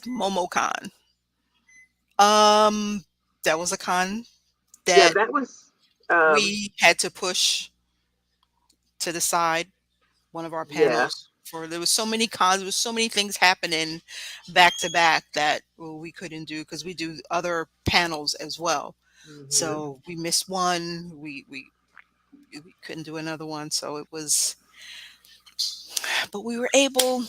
MomoCon. That was a con Yeah, that that was we had to push to the side. One of our yeah. panels for there was so many cons, there was so many things happening back to back that we couldn't do because we do other panels as well. Mhm. So we missed one. We couldn't do another one. So it was, but we were able.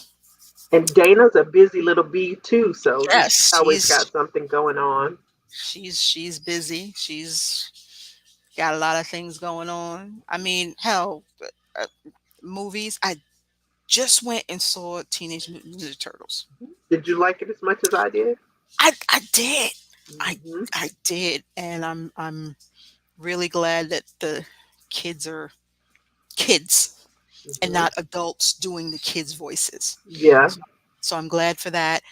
And Dana's a busy little bee too, so Yes, she's always got something going on. she's busy. She's got a lot of things going on. I mean, hell, uh, movies. I just went and saw Teenage Mutant Ninja Turtles. Did you like it as much as I did? I did. Mm-hmm. I did, and I'm really glad that the kids are kids and not adults doing the kids' voices. Yeah. So I'm glad for that.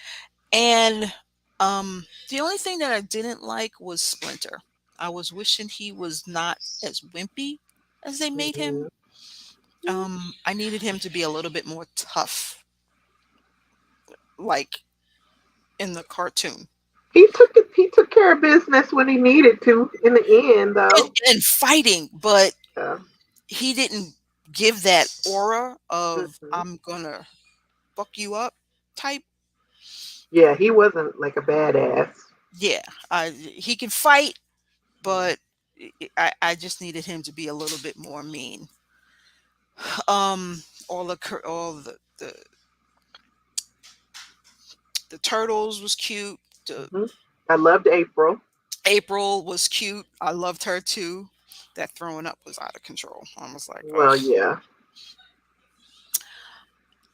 And the only thing that I didn't like was Splinter. I was wishing he was not as wimpy as they made him. I needed him to be a little bit more tough, like in the cartoon. He took care of business when he needed to in the end, though. And fighting, but Yeah. he didn't give that aura of Mhm. I'm gonna fuck you up type. Yeah, he wasn't like a badass. Yeah, he can fight, but I just needed him to be a little bit more mean. All the turtles was cute. Mhm. I loved April. April was cute. I loved her too. That throwing up was out of control. I was like, Well, ugh. yeah.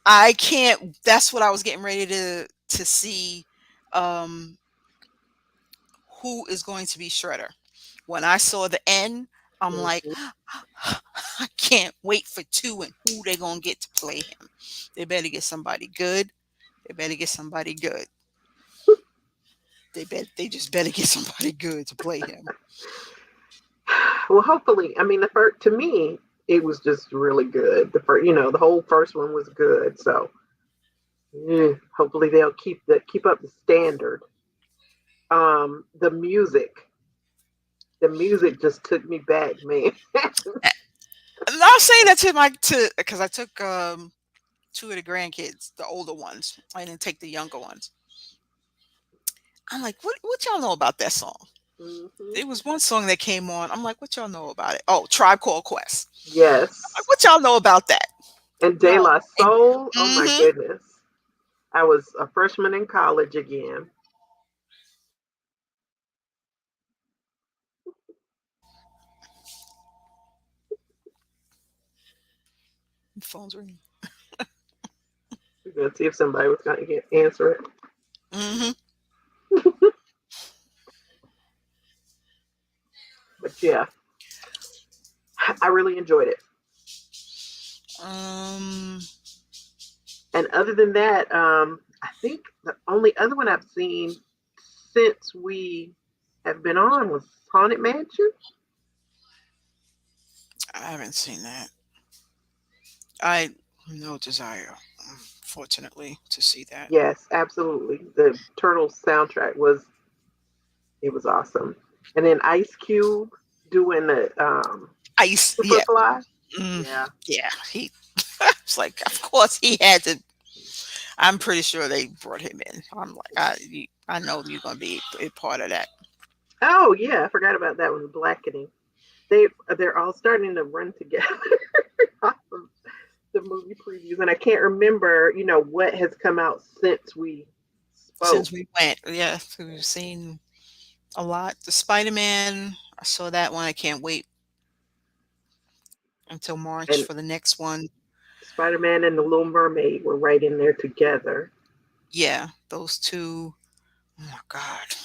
I can't. That's what I was getting ready to see. Um, who is going to be Shredder? When I saw the end, I'm like, Mhm. I can't wait for 2 and who they gonna get to play him. They better get somebody good. They better get somebody good. They just better get somebody good to play him. Well, hopefully, I mean, to me, it was just really good. The whole first one was good. So, hopefully, they'll keep up the standard. The music just took me back, man. And I'll say that to because I took 2 of the grandkids, the older ones. I didn't take the younger ones. I'm like, what y'all know about that song? Mhm. There was one song that came on. I'm like, what y'all know about it? Oh, Tribe Called Quest. Yes, I'm like, what y'all know about that? and De No. La Soul. Oh my Mhm. goodness, I was a freshman in college again. Phone's ringing. We're gonna see if somebody was gonna answer it. Mhm. But yeah, I really enjoyed it. Um. And other than that, I think the only other one I've seen since we have been on was Haunted Mansion. I haven't seen that. I no desire, fortunately, to see that. Yes, absolutely. The Turtles soundtrack was awesome. And then Ice Cube doing the Ice, yeah, Superfly. mm, Yeah. yeah. He, it's like, of course he had to. I'm pretty sure they brought him in. I'm like, I know you're gonna be a part of that. Oh yeah, I forgot about that one. Blackening. They're all starting to run together off of the movie previews, and I can't remember, what has come out since we spoke. Since we went, yeah, we've seen a lot. The Spider-Man, I saw that one. I can't wait until March And for the next one. Spider-Man and the Little Mermaid were right in there together. Yeah, those two. Oh my God.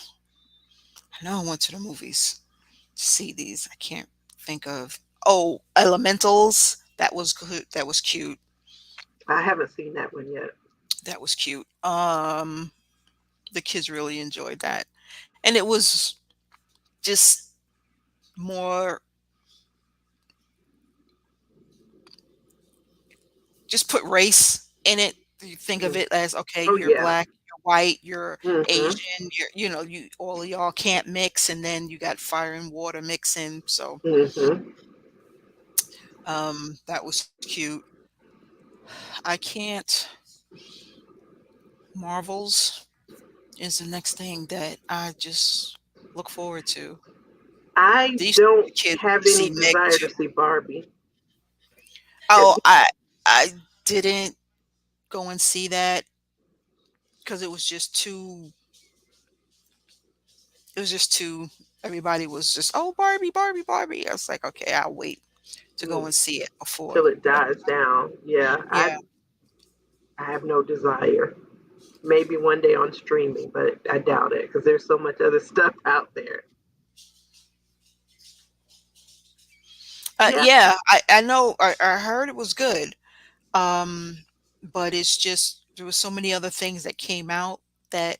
I know I went to the movies to see these. I can't think of. Oh, Elementals. That was good. That was cute. I haven't seen that one yet. That was cute. The kids really enjoyed that. And it was just more, just put race in it. You think of Mm. it as, okay, Oh you're yeah. black, you're white, you're Hmm. Asian, you all of y'all can't mix, and then you got fire and water mixing. So Hmm. that was cute. I can't. Marvels is the next thing that I just look forward to. I These don't kids want have to any see Meg desire to too. see Barbie. Have Oh, you? I didn't go and see that because it was just too. It was just too. Everybody was just, oh, Barbie, Barbie, Barbie. I was like, okay, I'll wait to go Mm, and see it before. till it dies down. Yeah, I Yeah. I have no desire. Maybe one day on streaming, but I doubt it because there's so much other stuff out there. Yeah, Yeah, I know. I heard it was good. Um, but it's just there was so many other things that came out that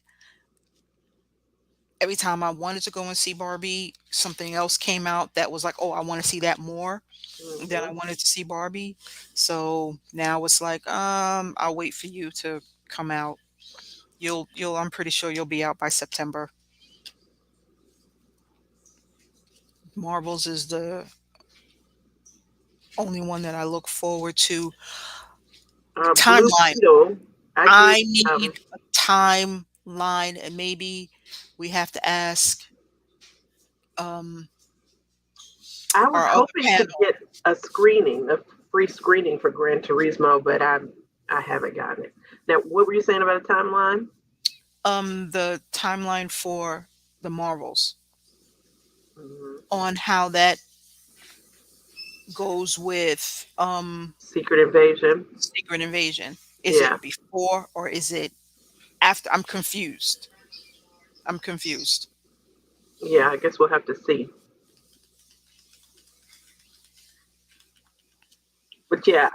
every time I wanted to go and see Barbie, something else came out that was like, "Oh, I want to see that more." Than I hmm wanted to see Barbie. So now it's like, I'll wait for you to come out. You'll I'm pretty sure you'll be out by September. Marvels is the only one that I look forward to. Blue Timeline. Beetle. I did. I need a timeline, and maybe we have to ask um I was our other hoping to panel get a free screening for Gran Turismo, but I haven't gotten it. Now, what were you saying about a timeline? the timeline for the Marvels Hmm. on how that goes with Secret Invasion. Secret Invasion. Is Yeah, it before or is it after? I'm confused. I'm confused. yeah. I guess we'll have to see. But yeah,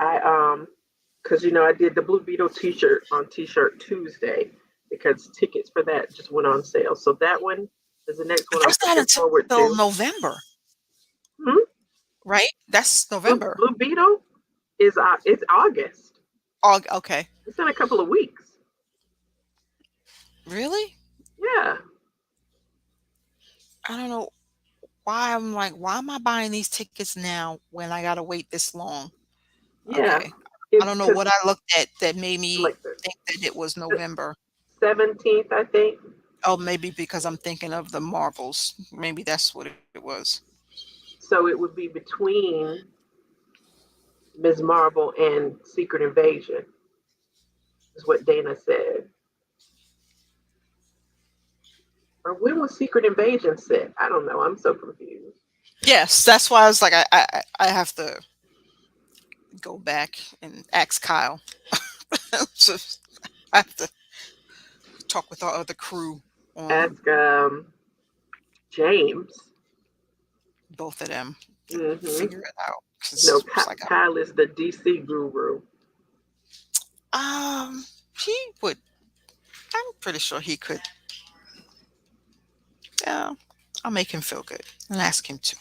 because I did the Blue Beetle T-shirt on T-shirt Tuesday because tickets for that just went on sale. So that one is the next But one I'm that's not looking forward until to. November, Hmm? right? That's November. Blue Beetle is it's August. Oh, okay. It's in a couple of weeks. Really? Yeah, I don't know why I'm like, why am I buying these tickets now when I gotta wait this long? yeah. Okay. I It's don't know because what I looked at that made me like think that it was the November. 17th, I think. Oh, maybe because I'm thinking of the Marvels. Maybe that's what it was. So it would be between Ms. Marvel and Secret Invasion, is what Dana said. Or when was Secret Invasion set? I don't know. I'm so confused. Yes, that's why I was like, I have to go back and ask Kyle. So I have to talk with our other crew on Ask James. both of them to Hmm. figure it out. Cause it's like, Kyle is the DC guru. he would. I'm pretty sure he could. Yeah, I'll make him feel good and ask him to,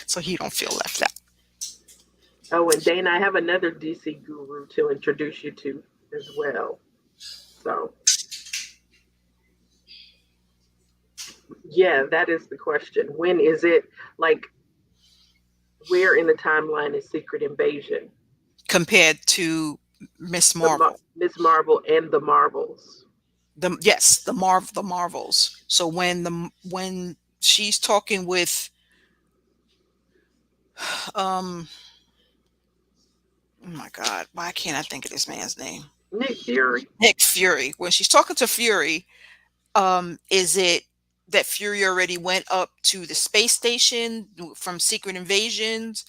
so he don't feel left out. Oh, and Dana, I have another DC guru to introduce you to as well. So Yeah, that is the question. When is it, like, where in the timeline is Secret Invasion? compared to Miss Marvel. Miss Marvel and the Marvels. Yes, the Marvels. So when she's talking with um oh my God, why can't I think of this man's name? Nick Fury. Nick Fury. When she's talking to Fury, is it that Fury already went up to the space station from Secret Invasions,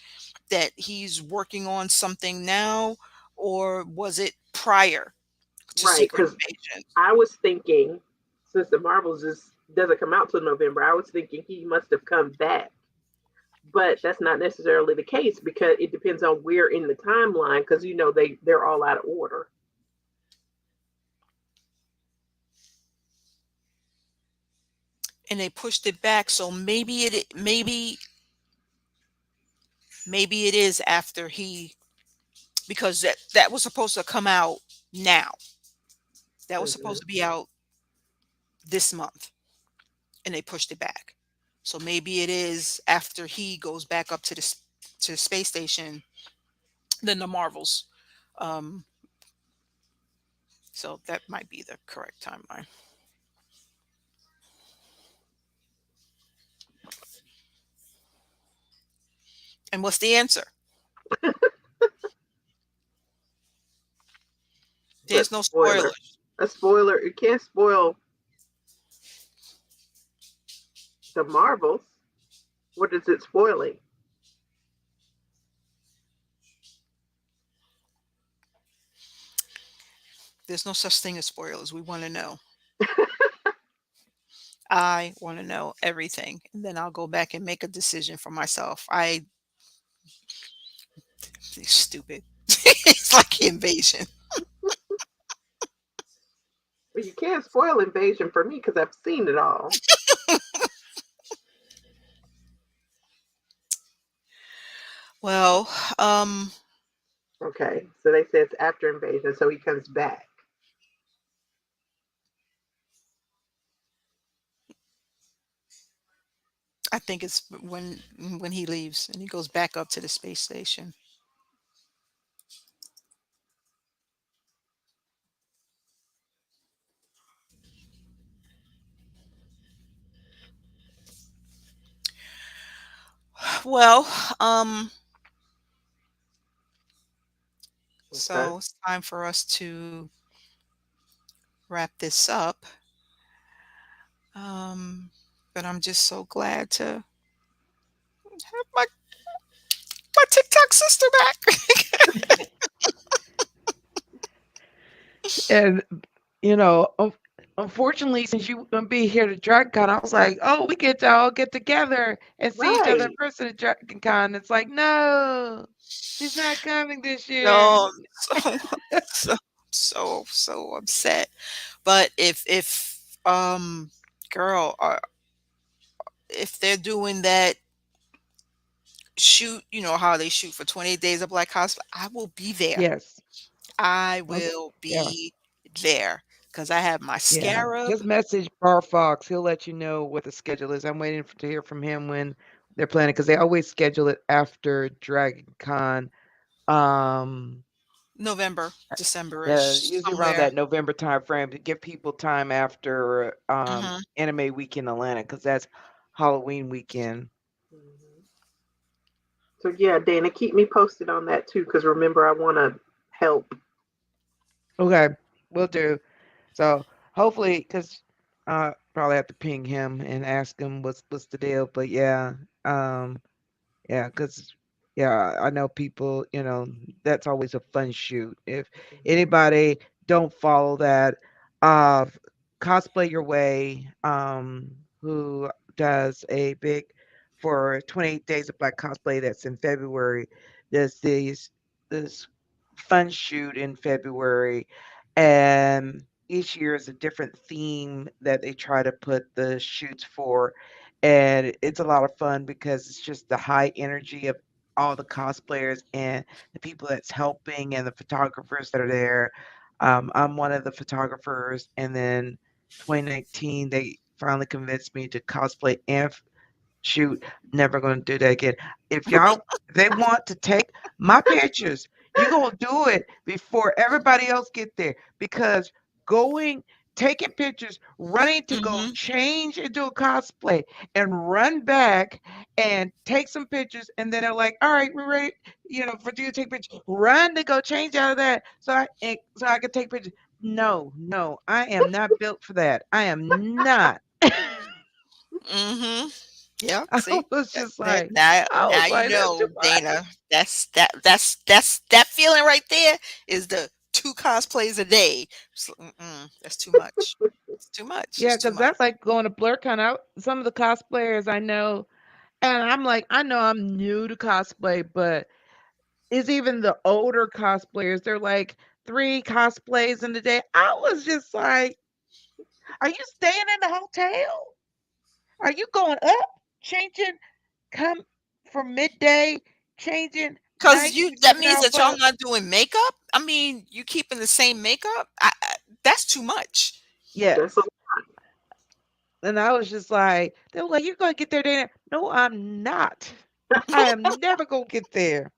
that he's working on something now, or was it prior to Right, Secret because Invasions? I was thinking, since the Marvels just doesn't come out till November, I was thinking he must have come back. But that's not necessarily the case because it depends on where in the timeline, because they're all out of order. And they pushed it back, so maybe it is after he, because that was supposed to come out now. That was Hmm. supposed to be out this month, and they pushed it back. So maybe it is after he goes back up to the space station, then the Marvels. Um, so that might be the correct timeline. And what's the answer? But There's no spoiler, spoilers. a spoiler, you can't spoil the Marvels. What is it spoiling? There's no such thing as spoilers. We want to know. I want to know everything, and then I'll go back and make a decision for myself. It's stupid. It's like invasion. Well, you can't spoil Invasion for me because I've seen it all. Well, Okay, so they say it's after Invasion, so he comes back. I think it's when he leaves and he goes back up to the space station. Well, Okay. so it's time for us to wrap this up. Um, but I'm just so glad to have my TikTok sister back. And unfortunately, since you gonna be here to DragonCon, I was like, oh, we get to all get together and see each other in Right. person at DragonCon. It's like, no, she's not coming this year. No, so so so upset. But if girl, if they're doing that shoot, you know how they shoot for 28 days of Black Cosplay, I will be there. Yes. I Okay. will Yeah. be there because I have my Yeah. scarab. Just message Bar Fox. He'll let you know what the schedule is. I'm waiting to hear from him when they're planning because they always schedule it after DragonCon. Um, November, December-ish, Usually around somewhere. that November time frame to give people time after Hmm. Anime Week in Atlanta because that's Halloween weekend. Mhm. So yeah, Dana, keep me posted on that too, because remember, I want to help. Okay, will do. So hopefully, because probably have to ping him and ask him what's the deal. But yeah, um, yeah, because yeah, I know people. That's always a fun shoot. If Mhm. anybody don't follow that, uh, cosplay your way. Who does a big for 28 Days of Black Cosplay? That's in February. There's this fun shoot in February, and each year is a different theme that they try to put the shoots for, and it's a lot of fun because it's just the high energy of all the cosplayers and the people that's helping and the photographers that are there. I'm one of the photographers, and then 2019 they finally convinced me to cosplay and shoot. Never gonna do that again. If y'all they want to take my pictures, you gonna do it before everybody else get there because going taking pictures, running to go Mhm. change into a cosplay and run back and take some pictures and then they're like, all right, we're ready, for you to take pictures. Run to go change out of that so I can take pictures. No, no, I am not built for that. I am not. Mhm. Yeah. I See, was that, just that like, now I now was you like, that's too know, Dana. much. That's that feeling right there is the two cosplays a day. That's too much. It's too much. Yeah, It's too because much. that's like going to BlurCon. Some of the cosplayers I know, and I'm like, I know I'm new to cosplay, but it's even the older cosplayers. They're like 3 cosplays in a day. I was just like, are you staying in the hotel? Are you going up, changing, come for midday, changing Cause night, you that stepping means off that y'all of? not doing makeup. I mean, you keeping the same makeup. That's too much. That's a Yes. And I was just like, they were like, "You're gonna get there, Dana." No, I'm not. I am never gonna get there.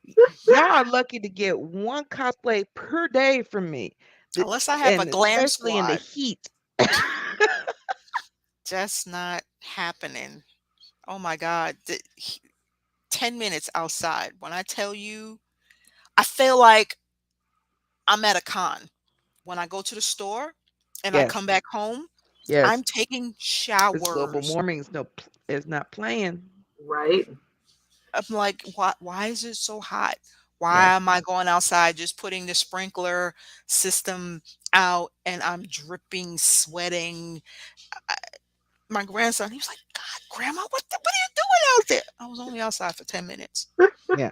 Y- Y'all are lucky to get one cosplay per day from me, Unless I have a and glam especially in the squad, heat. just not happening. Oh my God. 10 minutes outside. When I tell you, I feel like I'm at a con. When I go to the store and I come Yes, back home, I'm yes. taking This global showers. warming is not playing. right. I'm like, why is it so hot? Why Yes. am I going outside just putting the sprinkler system out and I'm dripping, sweating? I, my grandson, he was like, God, Grandma, what are you doing out there? I was only outside for 10 minutes. Yeah.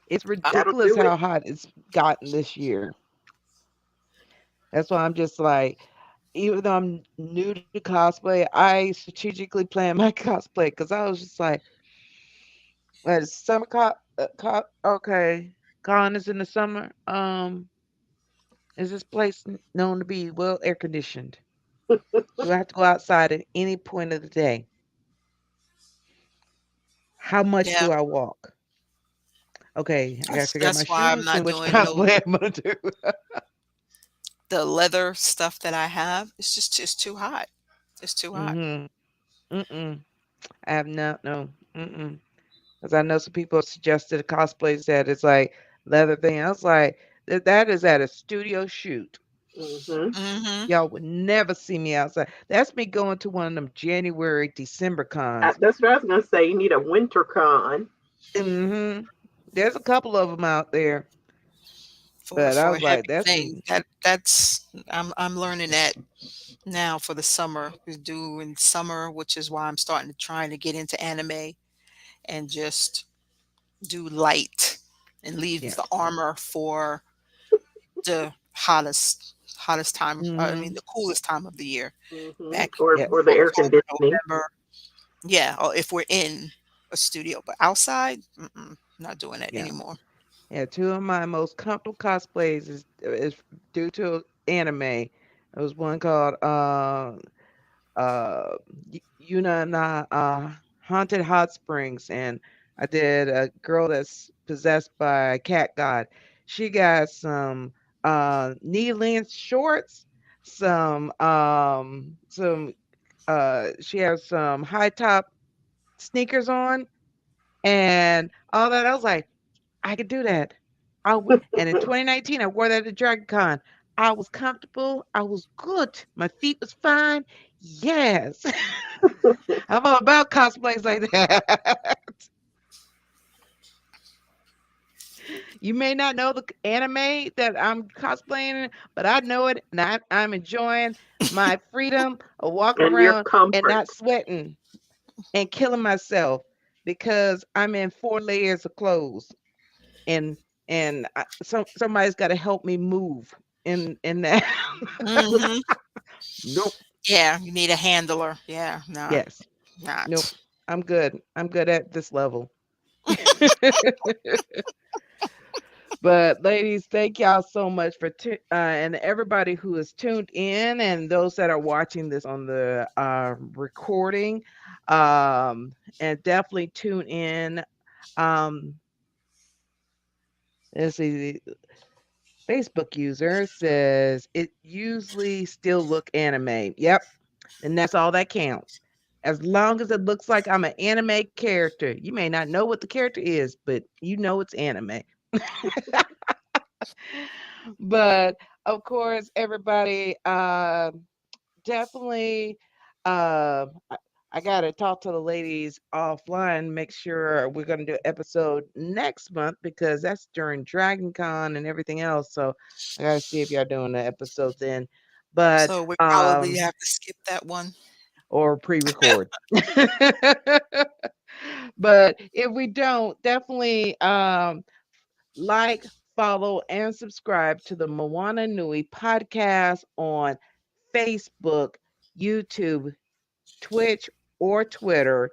It's Uh, That'll ridiculous do it. how hot it's gotten this year. That's why I'm just like, even though I'm new to cosplay, I strategically plan my cosplay because I was just like, summer okay, con is in the summer. Is this place known to be well air conditioned? Do I have to go outside at any point of the day? How much yeah, do I walk? Okay, I gotta figure out my that's why I'm shoes and not which doing no cosplay I'm gonna do. the leather stuff that I have. It's too hot. It's too hot. Mm-hmm. Mm-mm. I have not no. Mm-mm. Because I know some people have suggested cosplays that it's like leather thing. I was like, that is at a studio shoot. Hmm. Mhm. Y'all would never see me outside. That's me going to one of them January, December cons. That's what I was gonna say. You need a winter con. Hmm. There's a couple of them out there, For but I for a was like, heavy that's thing. That's I'm learning that now for the summer. We do in summer, which is why I'm starting to trying to get into anime and just do light and leave the yes. armor for the hottest time. I mean, Hmm. the coolest time of the year. Back Or Yes. the air October, conditioning. November. Yeah, or if we're in a studio, but outside, not doing that Yeah. anymore. Yeah. Two of my most comfortable cosplays is due to anime. There was one called Yuna na Haunted Hot Springs, and I did a girl that's possessed by a cat god. She got some knee length shorts, some she has some high top sneakers on, and all that. I was like, I could do that. And in 2019, I wore that at Dragon Con. I was comfortable. I was good. My feet was fine. Yes. I'm all about cosplays like that. You may not know the anime that I'm cosplaying, but I know it, and I'm enjoying my freedom of walking And your around and comfort. not sweating and killing myself because I'm in 4 layers of clothes, and somebody's got to help me move in that. Mhm. Nope. Yeah, you need a handler. Yeah, nah, Yes. Nope. not. I'm good. I'm good at this level. But ladies, thank y'all so much for and everybody who is tuned in and those that are watching this on the recording. And definitely tune in. Um, let's see. Facebook user says it usually still look anime. Yep. And that's all that counts. As long as it looks like I'm an anime character. You may not know what the character is, but you know it's anime. But of course, everybody definitely I gotta talk to the ladies offline, make sure we're gonna do an episode next month because that's during Dragon Con and everything else. So I gotta see if y'all doing the episode then. But So we probably have to skip that one. or pre-record. But if we don't, definitely like, follow, and subscribe to the Moana Nui podcast on Facebook, YouTube, Twitch, or Twitter,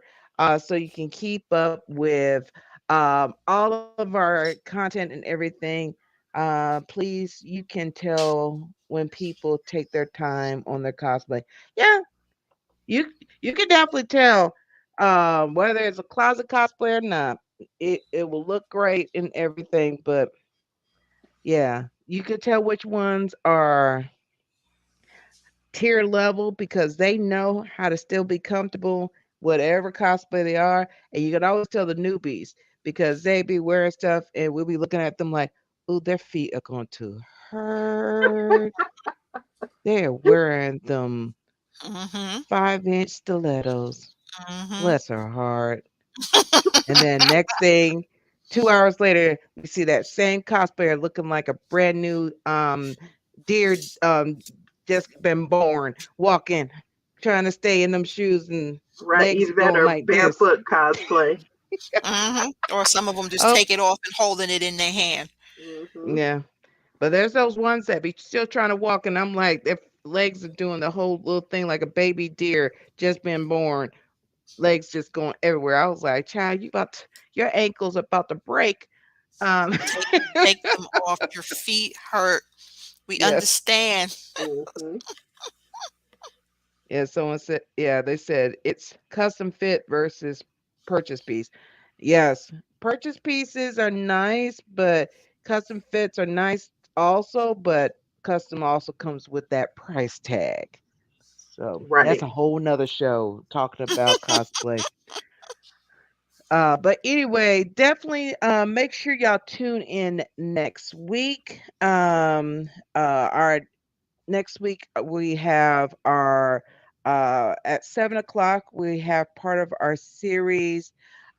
so you can keep up with all of our content and everything. Please, you can tell when people take their time on their cosplay. Yeah, you you can definitely tell whether it's a closet cosplay or not. It will look great and everything, but yeah, you could tell which ones are tier level because they know how to still be comfortable, whatever cosplay they are. And you can always tell the newbies because they be wearing stuff and we'll be looking at them like, oh, their feet are going to hurt. They're wearing them Mm-hmm. 5-inch stilettos. Mm-hmm. Bless her heart. And then next thing, 2 hours later, we see that same cosplayer looking like a brand new deer just been born, walking, trying to stay in them shoes and Right. legs Either that going or like this. barefoot cosplay. Mm-hmm. Or some of them just Oh, take it off and holding it in their hand. Hmm. yeah. But there's those ones that be still trying to walk, and I'm like, their legs are doing the whole little thing like a baby deer just been born, legs just going everywhere. I was like, child, your ankles about to break. Um, Take take them off. Your feet hurt. We yes. understand. Hmm. Yeah, someone said, yeah, they said it's custom fit versus purchase piece. Yes, purchase pieces are nice, but custom fits are nice also, but custom also comes with that price tag. So that's Right. a whole nother show talking about cosplay. But anyway, definitely make sure y'all tune in next week. Our next week we have our at 7 o'clock we have part of our series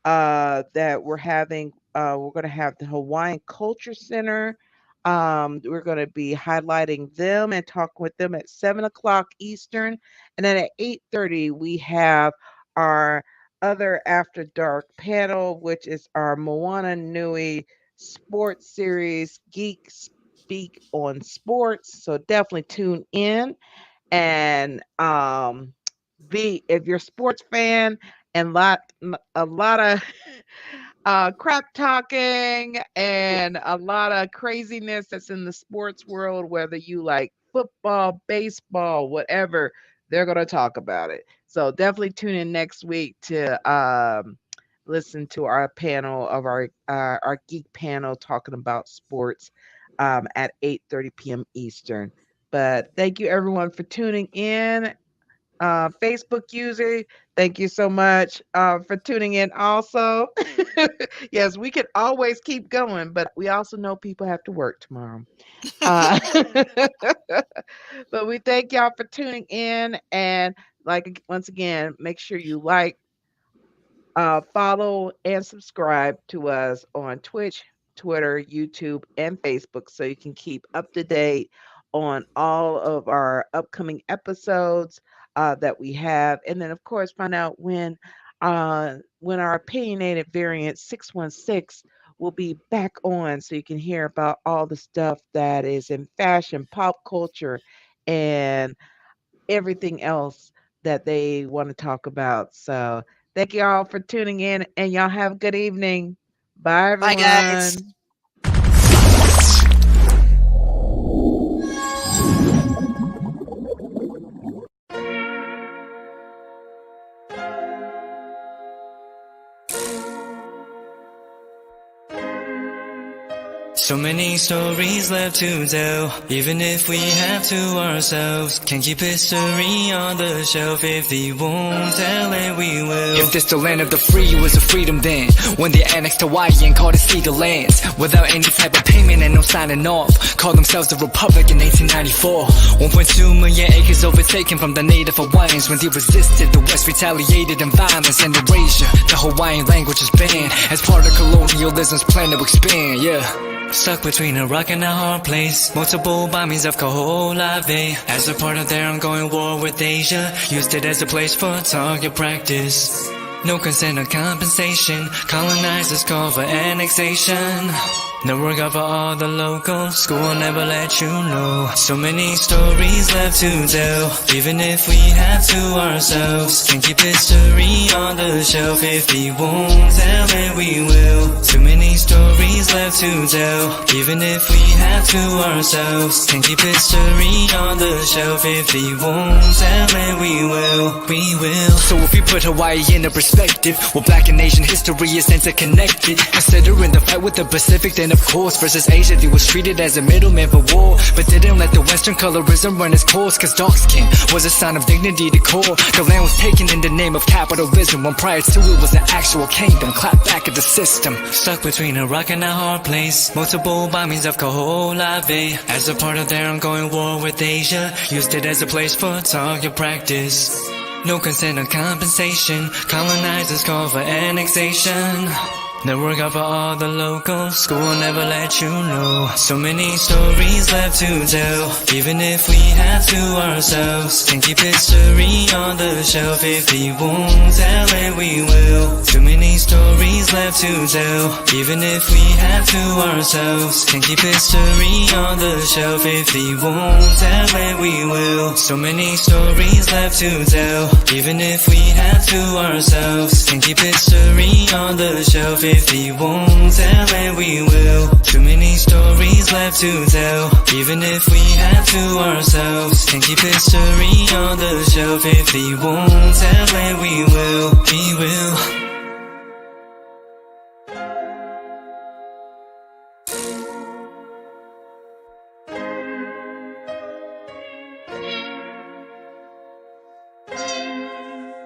that we're having. We're going to have the Hawaiian Culture Center. We're going to be highlighting them and talking with them at 7 o'clock Eastern, and then at 8:30 we have our other after dark panel, which is our Moana Nui sports series, Geek Speak on Sports. So definitely tune in and be if you're a sports fan and a lot of crap talking and a lot of craziness that's in the sports world, whether you like football, baseball, whatever, they're going to talk about it. So definitely tune in next week to listen to our panel of our geek panel talking about sports at 8:30 p.m. Eastern. But thank you everyone for tuning in. Facebook user, thank you so much for tuning in also. Yes, we could always keep going, but we also know people have to work tomorrow. Uh, but we thank y'all for tuning in. And like once again, make sure you like, follow and subscribe to us on Twitch, Twitter, YouTube, and Facebook so you can keep up to date on all of our upcoming episodes that we have. And then, of course, find out when our opinionated variant 616 will be back on so you can hear about all the stuff that is in fashion, pop culture, and everything else that they want to talk about. So thank you all for tuning in and y'all have a good evening. Bye Bye, guys. everyone. So many stories left to tell, even if we have to ourselves. Can't keep history on the shelf. If we won't tell it, we will. If this the land of the free, it was a freedom then, when they annexed Hawaii and called it Cedar Lands, without any type of payment and no signing off. Called themselves the Republic in 1894. 1.2 million acres overtaken from the native Hawaiians. When they resisted, the West retaliated in violence and erasure. The Hawaiian language is banned as part of colonialism's plan to expand, yeah. Stuck between a rock and a hard place. Multiple bombings of Kaho'olawe as a part of their ongoing war with Asia. Used it as a place for target practice. No consent or compensation. Colonizers call for annexation. No work out for all the locals. School will never let you know. So many stories left to tell, even if we have to ourselves. Can't keep history on the shelf. If we won't tell it, we will. Too many stories left to tell, even if we have to ourselves. Can't keep history on the shelf. If we won't tell it, we will. We will. So if we put Hawaii into perspective, well, Black and Asian history is interconnected. Considering the fight with the Pacific, then of course versus Asia, they was treated as a middleman for war, but didn't let the Western colorism run its course. Cause dark skin was a sign of dignity to core. The land was taken in the name of capitalism, when prior to it was an actual kingdom. Clap back at the system. Stuck between a rock and a hard place. Multiple bombings of Kaho'olawe as a part of their ongoing war with Asia. Used it as a place for target practice. No consent or compensation. Colonizers call for annexation. No work out for all the locals. School will never let you know. So many stories left to tell, even if we have to ourselves. Can't keep history on the shelf. If we won't tell it, we will. Too many stories left to tell, even if we have to ourselves. Can't keep history on the shelf. If we won't tell it, we will. So many stories left to tell, even if we have to ourselves. Can't keep history on the shelf. If we won't tell it, we will. Too many stories left to tell, even if we have to ourselves. Can't keep history on the shelf. If we won't tell it, we will. We will.